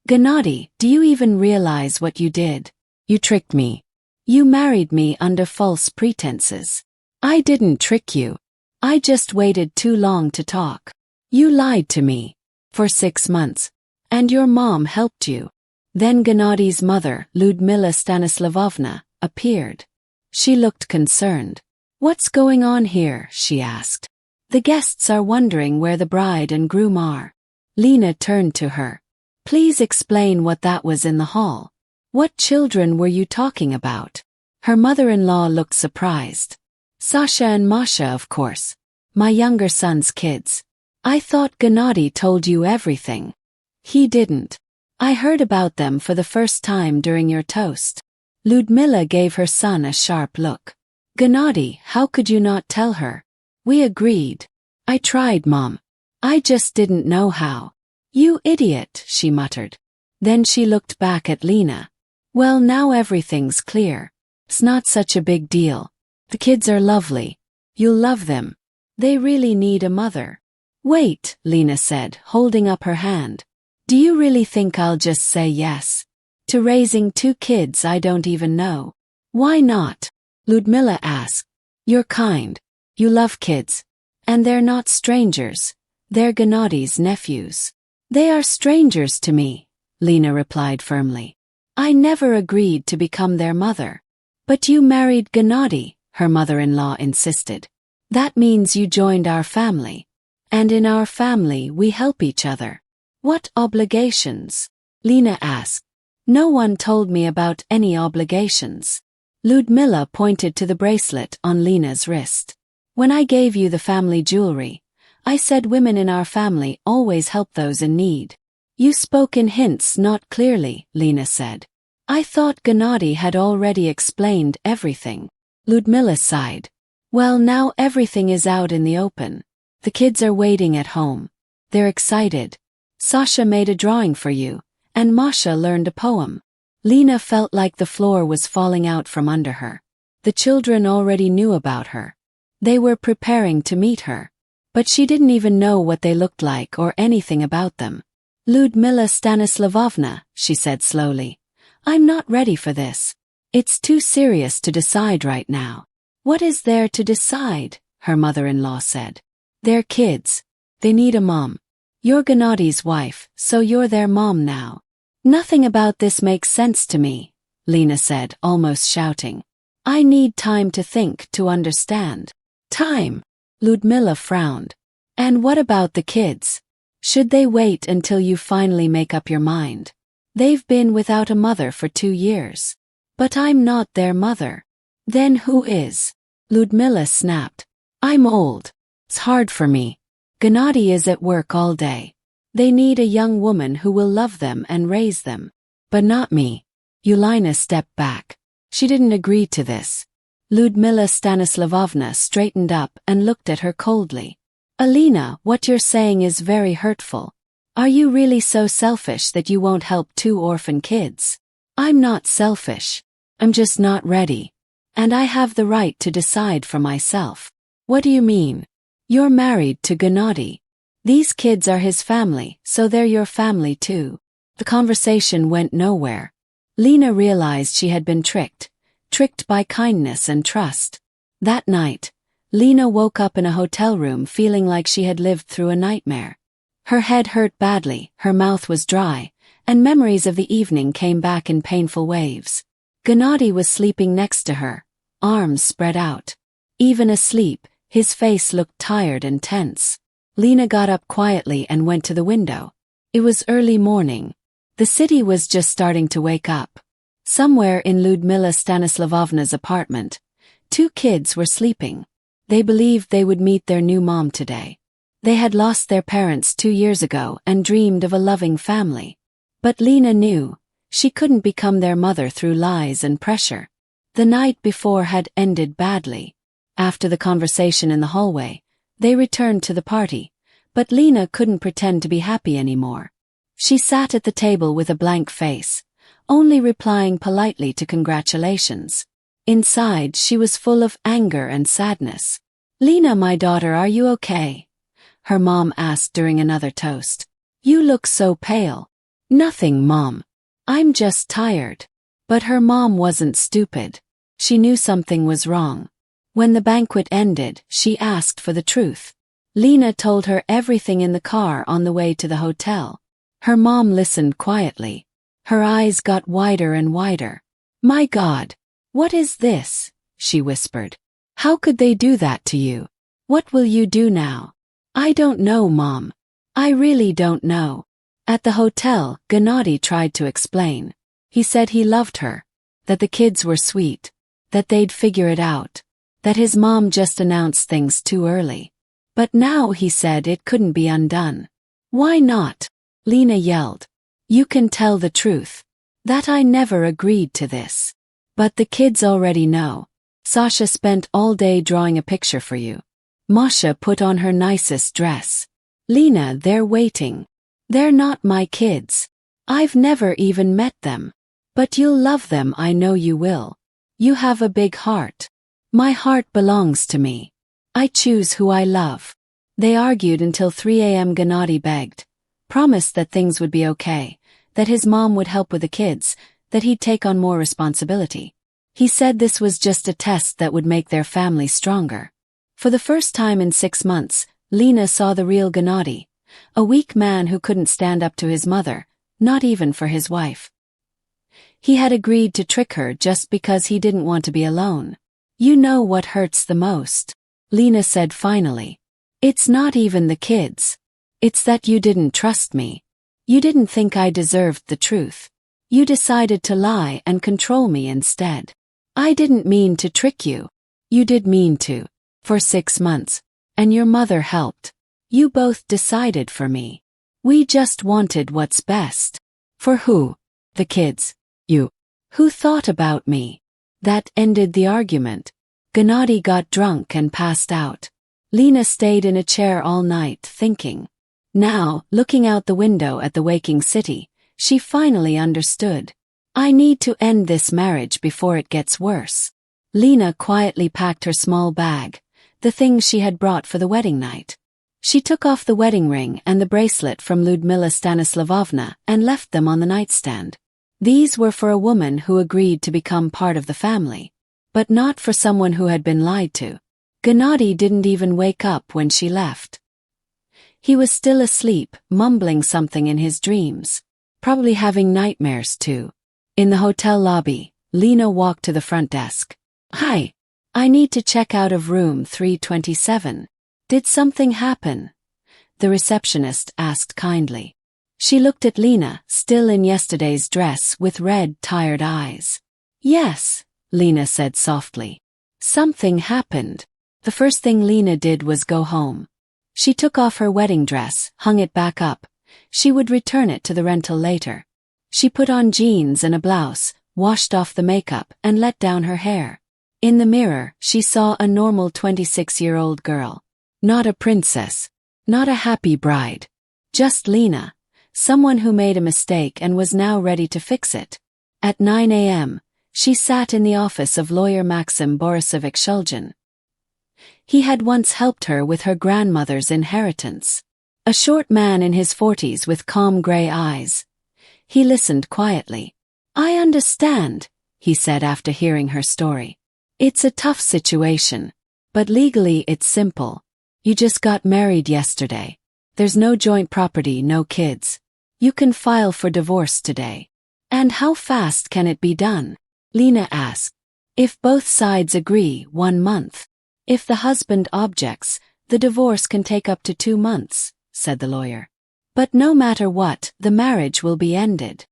Gennady, do you even realize what you did? You tricked me. You married me under false pretenses. I didn't trick you. I just waited too long to talk. You lied to me. For 6 months. And your mom helped you. Then Gennady's mother, Lyudmila Stanislavovna, appeared. She looked concerned. What's going on here? She asked. The guests are wondering where the bride and groom are. Lina turned to her. Please explain what that was in the hall. What children were you talking about? Her mother-in-law looked surprised. Sasha and Masha, of course. My younger son's kids. I thought Gennady told you everything. He didn't. I heard about them for the first time during your toast. Lyudmila gave her son a sharp look. Gennady, how could you not tell her? We agreed. I tried, Mom. I just didn't know how. You idiot, she muttered. Then she looked back at Lina. Well, now everything's clear. It's not such a big deal. The kids are lovely. You'll love them. They really need a mother. Wait, Lina said, holding up her hand. Do you really think I'll just say yes? To raising 2 kids I don't even know? Why not? Lyudmila asked. You're kind. You love kids. And they're not strangers. They're Gennady's nephews. They are strangers to me, Lina replied firmly. I never agreed to become their mother. But you married Gennady, her mother-in-law insisted. That means you joined our family. And in our family we help each other. What obligations? Lina asked. No one told me about any obligations. Lyudmila pointed to the bracelet on Lina's wrist. When I gave you the family jewelry, I said women in our family always help those in need. You spoke in hints, not clearly, Lina said. I thought Gennady had already explained everything. Lyudmila sighed. Well, now everything is out in the open. The kids are waiting at home. They're excited. Sasha made a drawing for you, and Masha learned a poem. Lina felt like the floor was falling out from under her. The children already knew about her. They were preparing to meet her. But she didn't even know what they looked like or anything about them. Lyudmila Stanislavovna, she said slowly. I'm not ready for this. It's too serious to decide right now. What is there to decide? Her mother-in-law said. They're kids. They need a mom. You're Gennady's wife, so you're their mom now. Nothing about this makes sense to me, Lina said, almost shouting. I need time to think, to understand. Time. Lyudmila frowned. And what about the kids? Should they wait until you finally make up your mind? They've been without a mother for 2 years. But I'm not their mother. Then who is? Lyudmila snapped. I'm old. It's hard for me. Gennady is at work all day. They need a young woman who will love them and raise them. But not me. Lina stepped back. She didn't agree to this. Lyudmila Stanislavovna straightened up and looked at her coldly. Alina, what you're saying is very hurtful. Are you really so selfish that you won't help 2 orphan kids? I'm not selfish. I'm just not ready. And I have the right to decide for myself. What do you mean? You're married to Gennady. These kids are his family, so they're your family too. The conversation went nowhere. Lina realized she had been tricked by kindness and trust. That night, Lina woke up in a hotel room feeling like she had lived through a nightmare. Her head hurt badly, her mouth was dry, and memories of the evening came back in painful waves. Gennady was sleeping next to her, arms spread out. Even asleep, his face looked tired and tense. Lina got up quietly and went to the window. It was early morning. The city was just starting to wake up. Somewhere in Ludmila Stanislavovna's apartment, 2 kids were sleeping. They believed they would meet their new mom today. They had lost their parents 2 years ago and dreamed of a loving family. But Lina knew, she couldn't become their mother through lies and pressure. The night before had ended badly. After the conversation in the hallway, they returned to the party, but Lina couldn't pretend to be happy anymore. She sat at the table with a blank face, only replying politely to congratulations. Inside, she was full of anger and sadness. "Lina, my daughter, are you okay?" her mom asked during another toast. "You look so pale." "Nothing, Mom. I'm just tired." But her mom wasn't stupid. She knew something was wrong. When the banquet ended, she asked for the truth. Lina told her everything in the car on the way to the hotel. Her mom listened quietly. Her eyes got wider and wider. "My God, what is this?" she whispered. "How could they do that to you? What will you do now?" "I don't know, Mom. I really don't know." At the hotel, Gennady tried to explain. He said he loved her, that the kids were sweet, that they'd figure it out, that his mom just announced things too early. But now he said it couldn't be undone. "Why not?" Lina yelled. "You can tell the truth. That I never agreed to this. But the kids already know. Sasha spent all day drawing a picture for you. Masha put on her nicest dress. Lina, they're waiting. They're not my kids. I've never even met them. But you'll love them, I know you will. You have a big heart. My heart belongs to me. I choose who I love." They argued until 3 a.m. Gennady begged, promised that things would be okay, that his mom would help with the kids, that he'd take on more responsibility. He said this was just a test that would make their family stronger. For the first time in 6 months, Lina saw the real Gennady, a weak man who couldn't stand up to his mother, not even for his wife. He had agreed to trick her just because he didn't want to be alone. "You know what hurts the most," Lina said finally. "It's not even the kids. It's that you didn't trust me. You didn't think I deserved the truth. You decided to lie and control me instead. I didn't mean to trick you. You did mean to. For 6 months. And your mother helped. You both decided for me. We just wanted what's best." "For who?" "The kids. You. Who thought about me?" That ended the argument. Gennady got drunk and passed out. Lina stayed in a chair all night thinking. Now, looking out the window at the waking city, she finally understood. "I need to end this marriage before it gets worse." Lina quietly packed her small bag, the things she had brought for the wedding night. She took off the wedding ring and the bracelet from Ludmila Stanislavovna and left them on the nightstand. These were for a woman who agreed to become part of the family, but not for someone who had been lied to. Gennady didn't even wake up when she left. He was still asleep, mumbling something in his dreams, probably having nightmares too. In the hotel lobby, Lina walked to the front desk. "Hi. I need to check out of room 327. Did something happen?" the receptionist asked kindly. She looked at Lina, still in yesterday's dress with red, tired eyes. "Yes," Lina said softly. "Something happened." The first thing Lina did was go home. She took off her wedding dress, hung it back up. She would return it to the rental later. She put on jeans and a blouse, washed off the makeup, and let down her hair. In the mirror, she saw a normal 26-year-old girl. Not a princess. Not a happy bride. Just Lina. Someone who made a mistake and was now ready to fix it. At 9 a.m., she sat in the office of lawyer Maxim Borisovich Shulgin. He had once helped her with her grandmother's inheritance. A short man in his 40s with calm gray eyes. He listened quietly. "I understand," he said after hearing her story. "It's a tough situation. But legally it's simple. You just got married yesterday. There's no joint property, no kids. You can file for divorce today. And how fast can it be done? Lina asked. If both sides agree, 1 month. If the husband objects, the divorce can take up to 2 months, said the lawyer. But no matter what, the marriage will be ended.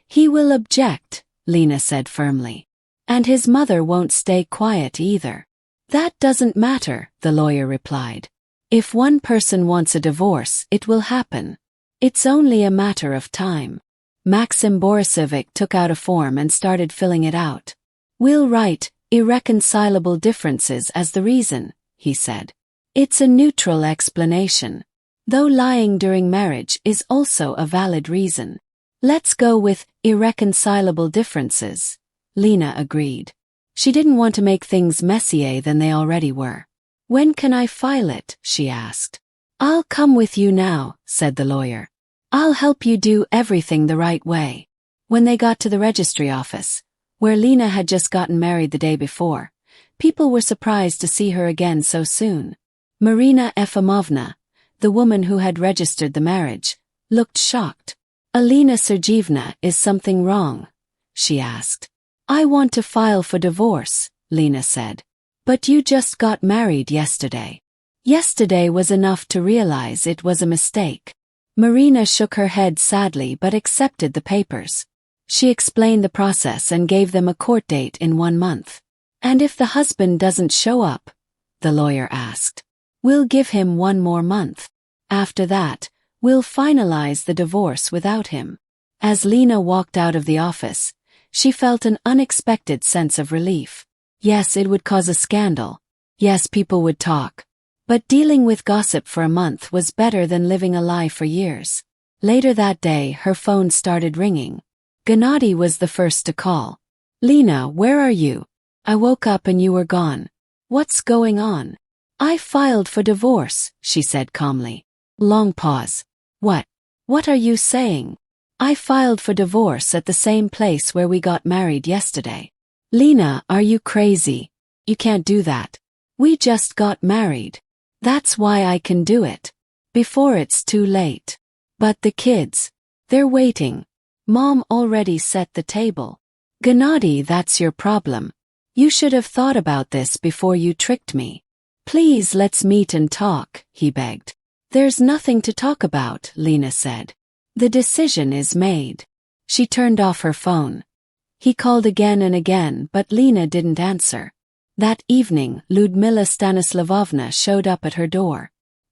He will object, Lina said firmly. And his mother won't stay quiet either. That doesn't matter, the lawyer replied. If one person wants a divorce, it will happen. It's only a matter of time. Maxim Borisovich took out a form and started filling it out. We'll write irreconcilable differences as the reason, he said. It's a neutral explanation. Though lying during marriage is also a valid reason. Let's go with irreconcilable differences, Lina agreed. She didn't want to make things messier than they already were. When can I file it? She asked. I'll come with you now, said the lawyer. I'll help you do everything the right way. When they got to the registry office, where Lina had just gotten married the day before, people were surprised to see her again so soon. Marina Efimovna, the woman who had registered the marriage, looked shocked. Alina Sergeyevna, is something wrong? She asked. I want to file for divorce, Lina said. But you just got married yesterday. Yesterday was enough to realize it was a mistake. Marina shook her head sadly but accepted the papers. She explained the process and gave them a court date in 1 month. And if the husband doesn't show up? The lawyer asked. We'll give him 1 more month. After that, we'll finalize the divorce without him. As Lina walked out of the office, she felt an unexpected sense of relief. Yes, it would cause a scandal. Yes, people would talk. But dealing with gossip for a month was better than living a lie for years. Later that day, her phone started ringing. Gennady was the first to call. Lina, where are you? I woke up and you were gone. What's going on? I filed for divorce, she said calmly. Long pause. What? What are you saying? I filed for divorce at the same place where we got married yesterday. Lina, are you crazy? You can't do that. We just got married. That's why I can do it. Before it's too late. But the kids, they're waiting. Mom already set the table. Gennady, that's your problem. You should have thought about this before you tricked me. Please, let's meet and talk, he begged. There's nothing to talk about, Lina said. The decision is made. She turned off her phone. He called again and again, but Lina didn't answer. That evening, Ludmila Stanislavovna showed up at her door.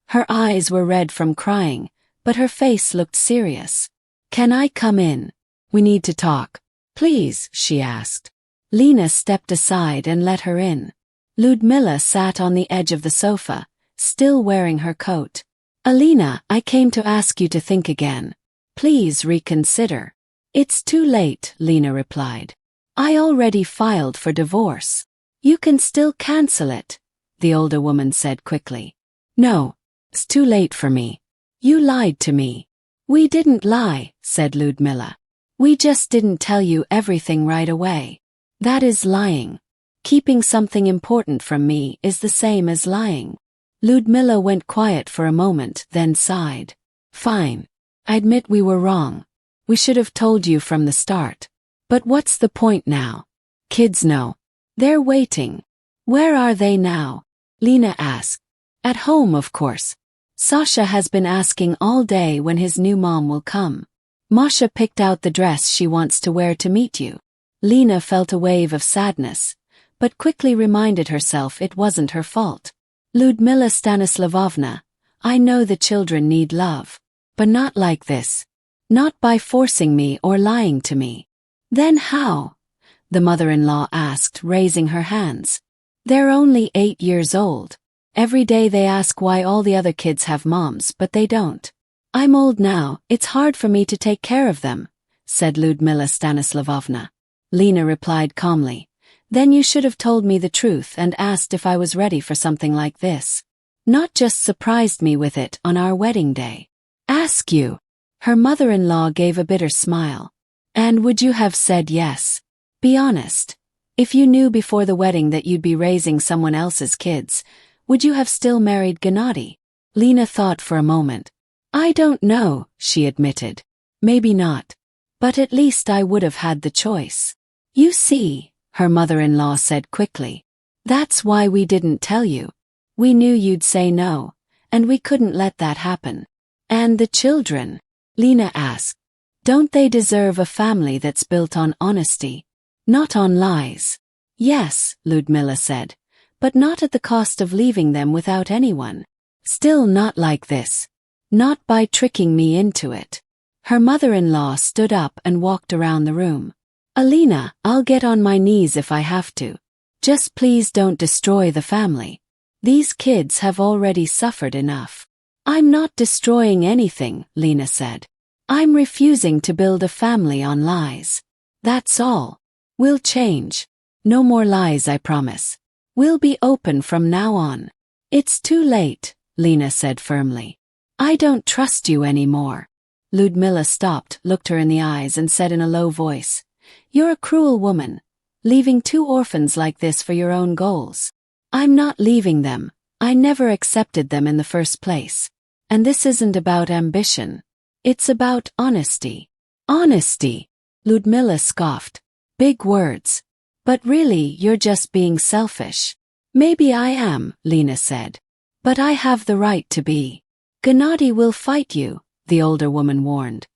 Her eyes were red from crying, but her face looked serious. Can I come in? We need to talk. Please, she asked. Lina stepped aside and let her in. Ludmila sat on the edge of the sofa, still wearing her coat. Alina, I came to ask you to think again. Please reconsider. It's too late, Lina replied. I already filed for divorce. You can still cancel it, the older woman said quickly. No, it's too late for me. You lied to me. We didn't lie, said Ludmila. We just didn't tell you everything right away. That is lying. Keeping something important from me is the same as lying. Ludmila went quiet for a moment, then sighed. Fine. I admit we were wrong. We should have told you from the start. But what's the point now? Kids know. They're waiting. Where are they now? Lina asked. At home, of course. Sasha has been asking all day when his new mom will come. Masha picked out the dress she wants to wear to meet you. Lina felt a wave of sadness, but quickly reminded herself it wasn't her fault. Ludmila Stanislavovna, I know the children need love. But not like this. Not by forcing me or lying to me. Then how? The mother-in-law asked, raising her hands. They're only 8 years old. Every day they ask why all the other kids have moms but they don't. I'm old now, it's hard for me to take care of them, said Ludmila Stanislavovna. Lina replied calmly. Then you should have told me the truth and asked if I was ready for something like this. Not just surprised me with it on our wedding day. Ask you. Her mother-in-law gave a bitter smile. And would you have said yes? Be honest. If you knew before the wedding that you'd be raising someone else's kids, would you have still married Gennady? Lina thought for a moment. I don't know, she admitted. Maybe not. But at least I would have had the choice. You see, her mother-in-law said quickly. That's why we didn't tell you. We knew you'd say no, and we couldn't let that happen. And the children? Lina asked. Don't they deserve a family that's built on honesty? Not on lies. Yes, Ludmilla said, but not at the cost of leaving them without anyone. Still not like this. Not by tricking me into it. Her mother-in-law stood up and walked around the room. Alina, I'll get on my knees if I have to. Just please don't destroy the family. These kids have already suffered enough. I'm not destroying anything, Lina said. I'm refusing to build a family on lies. That's all. We'll change. No more lies, I promise. We'll be open from now on. It's too late, Lina said firmly. I don't trust you anymore. Ludmilla stopped, looked her in the eyes and said in a low voice, You're a cruel woman, leaving two orphans like this for your own goals. I'm not leaving them. I never accepted them in the first place. And this isn't about ambition. It's about honesty. Honesty, Ludmilla scoffed. Big words. But really, you're just being selfish. Maybe I am, Lina said. But I have the right to be. Gennady will fight you, the older woman warned.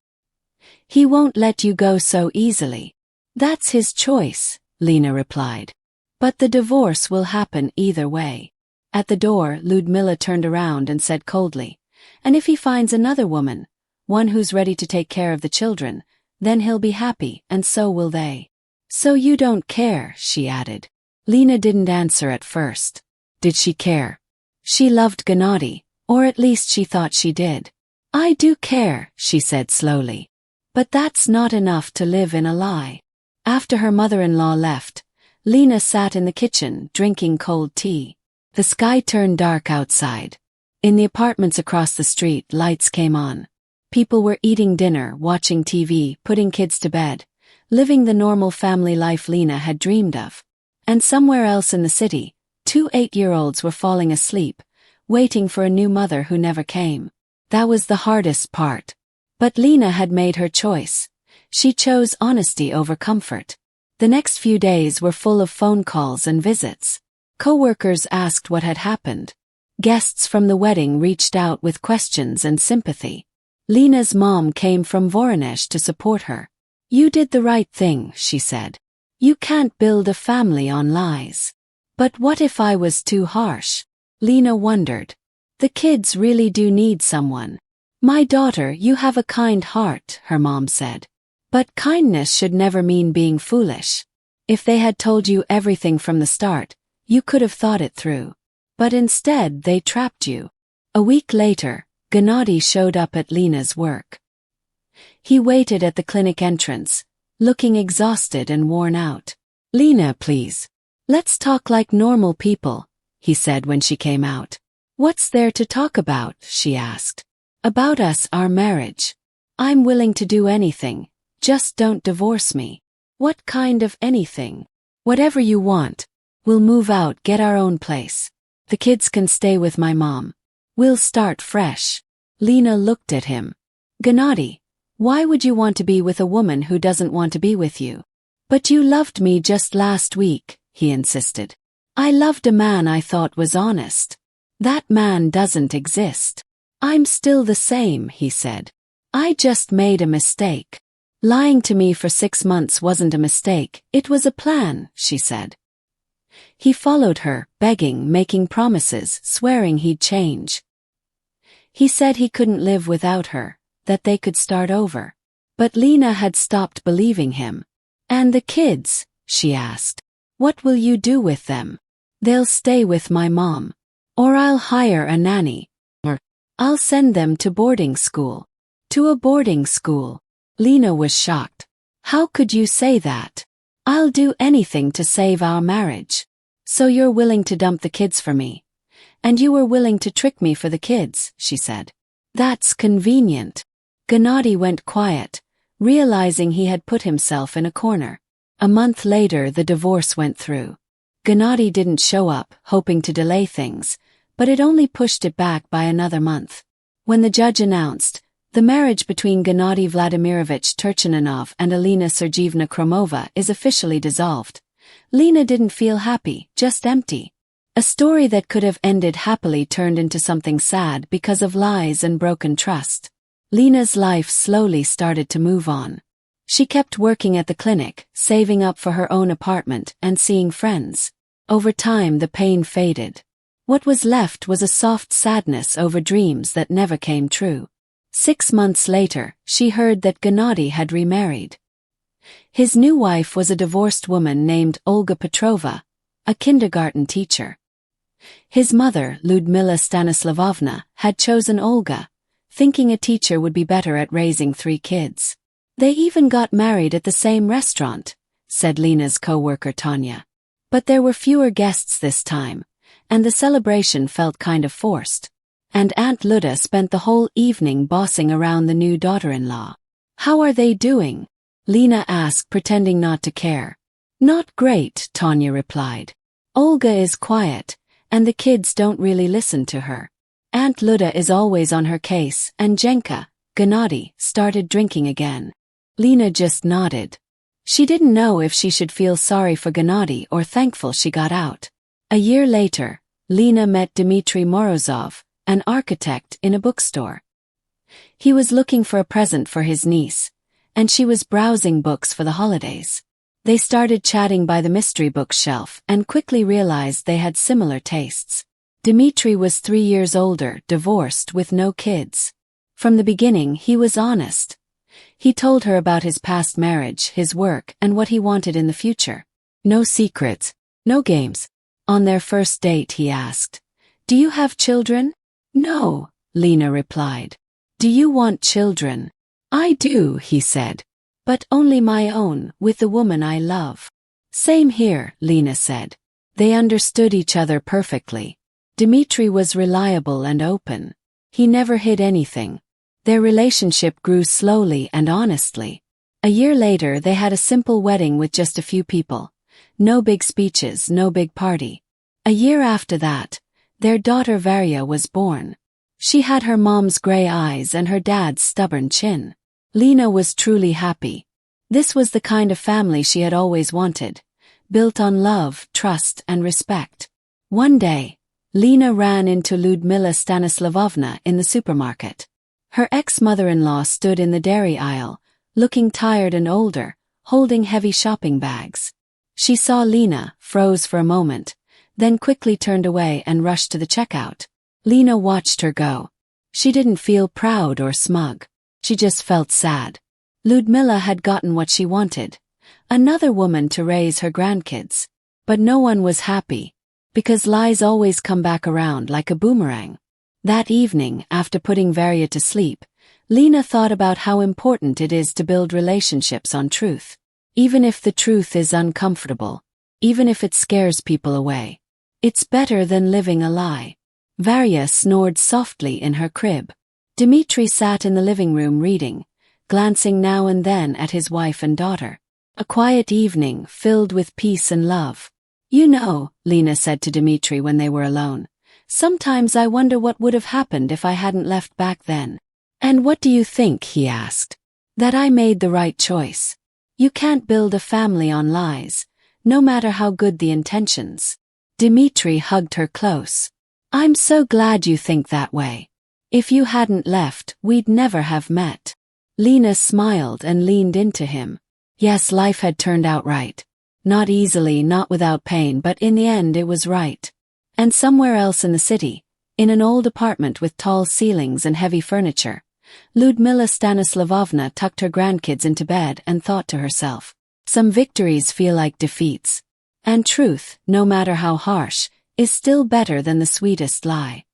He won't let you go so easily. That's his choice, Lina replied. But the divorce will happen either way. At the door, Ludmilla turned around and said coldly, And if he finds another woman, one who's ready to take care of the children, then he'll be happy, and so will they. So you don't care, she added. Lina didn't answer at first. Did she care? She loved Gennady, or at least she thought she did. I do care, she said slowly. But that's not enough to live in a lie. After her mother-in-law left, Lina sat in the kitchen drinking cold tea. The sky turned dark outside. In the apartments across the street, lights came on. People were eating dinner, watching TV, putting kids to bed, living the normal family life Lina had dreamed of. And somewhere else in the city, 2 8-year-olds were falling asleep, waiting for a new mother who never came. That was the hardest part. But Lina had made her choice. She chose honesty over comfort. The next few days were full of phone calls and visits. Co-workers asked what had happened. Guests from the wedding reached out with questions and sympathy. Lina's mom came from Voronezh to support her. You did the right thing, she said. You can't build a family on lies. But what if I was too harsh? Lina wondered. The kids really do need someone. My daughter, you have a kind heart, her mom said. But kindness should never mean being foolish. If they had told you everything from the start, you could have thought it through. But instead they trapped you. A week later, Gennady showed up at Lina's work. He waited at the clinic entrance, looking exhausted and worn out. Lina, please. Let's talk like normal people, he said when she came out. What's there to talk about, she asked. About us, our marriage. I'm willing to do anything, just don't divorce me. What kind of anything? Whatever you want. We'll move out, get our own place. The kids can stay with my mom. We'll start fresh. Lina looked at him. Gennady, why would you want to be with a woman who doesn't want to be with you? But you loved me just last week, he insisted. I loved a man I thought was honest. That man doesn't exist. I'm still the same, he said. I just made a mistake. Lying to me for 6 months wasn't a mistake, it was a plan, she said. He followed her, begging, making promises, swearing he'd change. He said he couldn't live without her, that they could start over. But Lina had stopped believing him. And the kids, she asked. What will you do with them? They'll stay with my mom. Or I'll hire a nanny. Or I'll send them to boarding school. To a boarding school. Lina was shocked. How could you say that? I'll do anything to save our marriage. So you're willing to dump the kids for me. And you were willing to trick me for the kids, she said. That's convenient. Gennady went quiet, realizing he had put himself in a corner. A month later the divorce went through. Gennady didn't show up, hoping to delay things, but it only pushed it back by another month. When the judge announced, "The marriage between Gennady Vladimirovich Turchaninov and Lina Sergeyevna Khromova is officially dissolved," Lina didn't feel happy, just empty. A story that could have ended happily turned into something sad because of lies and broken trust. Lina's life slowly started to move on. She kept working at the clinic, saving up for her own apartment, and seeing friends. Over time, the pain faded. What was left was a soft sadness over dreams that never came true. 6 months later, she heard that Gennady had remarried. His new wife was a divorced woman named Olga Petrova, a kindergarten teacher. His mother, Lyudmila Stanislavovna, had chosen Olga, thinking a teacher would be better at raising 3 kids. "They even got married at the same restaurant," said Lina's co-worker Tanya. But there were fewer guests this time, and the celebration felt kind of forced. And Aunt Luda spent the whole evening bossing around the new daughter-in-law. "How are they doing?" Lina asked, pretending not to care. "Not great," Tanya replied. "Olga is quiet, and the kids don't really listen to her. Aunt Luda is always on her case, and Jenka, Gennady, started drinking again." Lina just nodded. She didn't know if she should feel sorry for Gennady or thankful she got out. A year later, Lina met Dmitry Morozov, an architect, in a bookstore. He was looking for a present for his niece, and she was browsing books for the holidays. They started chatting by the mystery bookshelf and quickly realized they had similar tastes. Dmitry was 3 years older, divorced with no kids. From the beginning, he was honest. He told her about his past marriage, his work, and what he wanted in the future. No secrets, no games. On their first date, he asked, "Do you have children?" "No," Lina replied. "Do you want children?" "I do," he said. "But only my own, with the woman I love." "Same here," Lina said. They understood each other perfectly. Dmitry was reliable and open. He never hid anything. Their relationship grew slowly and honestly. A year later, they had a simple wedding with just a few people. No big speeches, no big party. A year after that, their daughter Varya was born. She had her mom's gray eyes and her dad's stubborn chin. Lina was truly happy. This was the kind of family she had always wanted, built on love, trust, and respect. One day, Lina ran into Lyudmila Stanislavovna in the supermarket. Her ex-mother-in-law stood in the dairy aisle, looking tired and older, holding heavy shopping bags. She saw Lina, froze for a moment, then quickly turned away and rushed to the checkout. Lina watched her go. She didn't feel proud or smug. She just felt sad. Lyudmila had gotten what she wanted, another woman to raise her grandkids. But no one was happy, because lies always come back around like a boomerang. That evening, after putting Varya to sleep, Lina thought about how important it is to build relationships on truth. Even if the truth is uncomfortable, even if it scares people away, it's better than living a lie. Varya snored softly in her crib. Dmitry sat in the living room reading, glancing now and then at his wife and daughter. A quiet evening filled with peace and love. "You know," Lina said to Dmitry when they were alone, "sometimes I wonder what would have happened if I hadn't left back then." "And what do you think?" he asked. "That I made the right choice. You can't build a family on lies, no matter how good the intentions." Dmitry hugged her close. "I'm so glad you think that way. If you hadn't left, we'd never have met." Lina smiled and leaned into him. Yes, life had turned out right. Not easily, not without pain, but in the end it was right. And somewhere else in the city, in an old apartment with tall ceilings and heavy furniture, Lyudmila Stanislavovna tucked her grandkids into bed and thought to herself, "Some victories feel like defeats. And truth, no matter how harsh, is still better than the sweetest lie."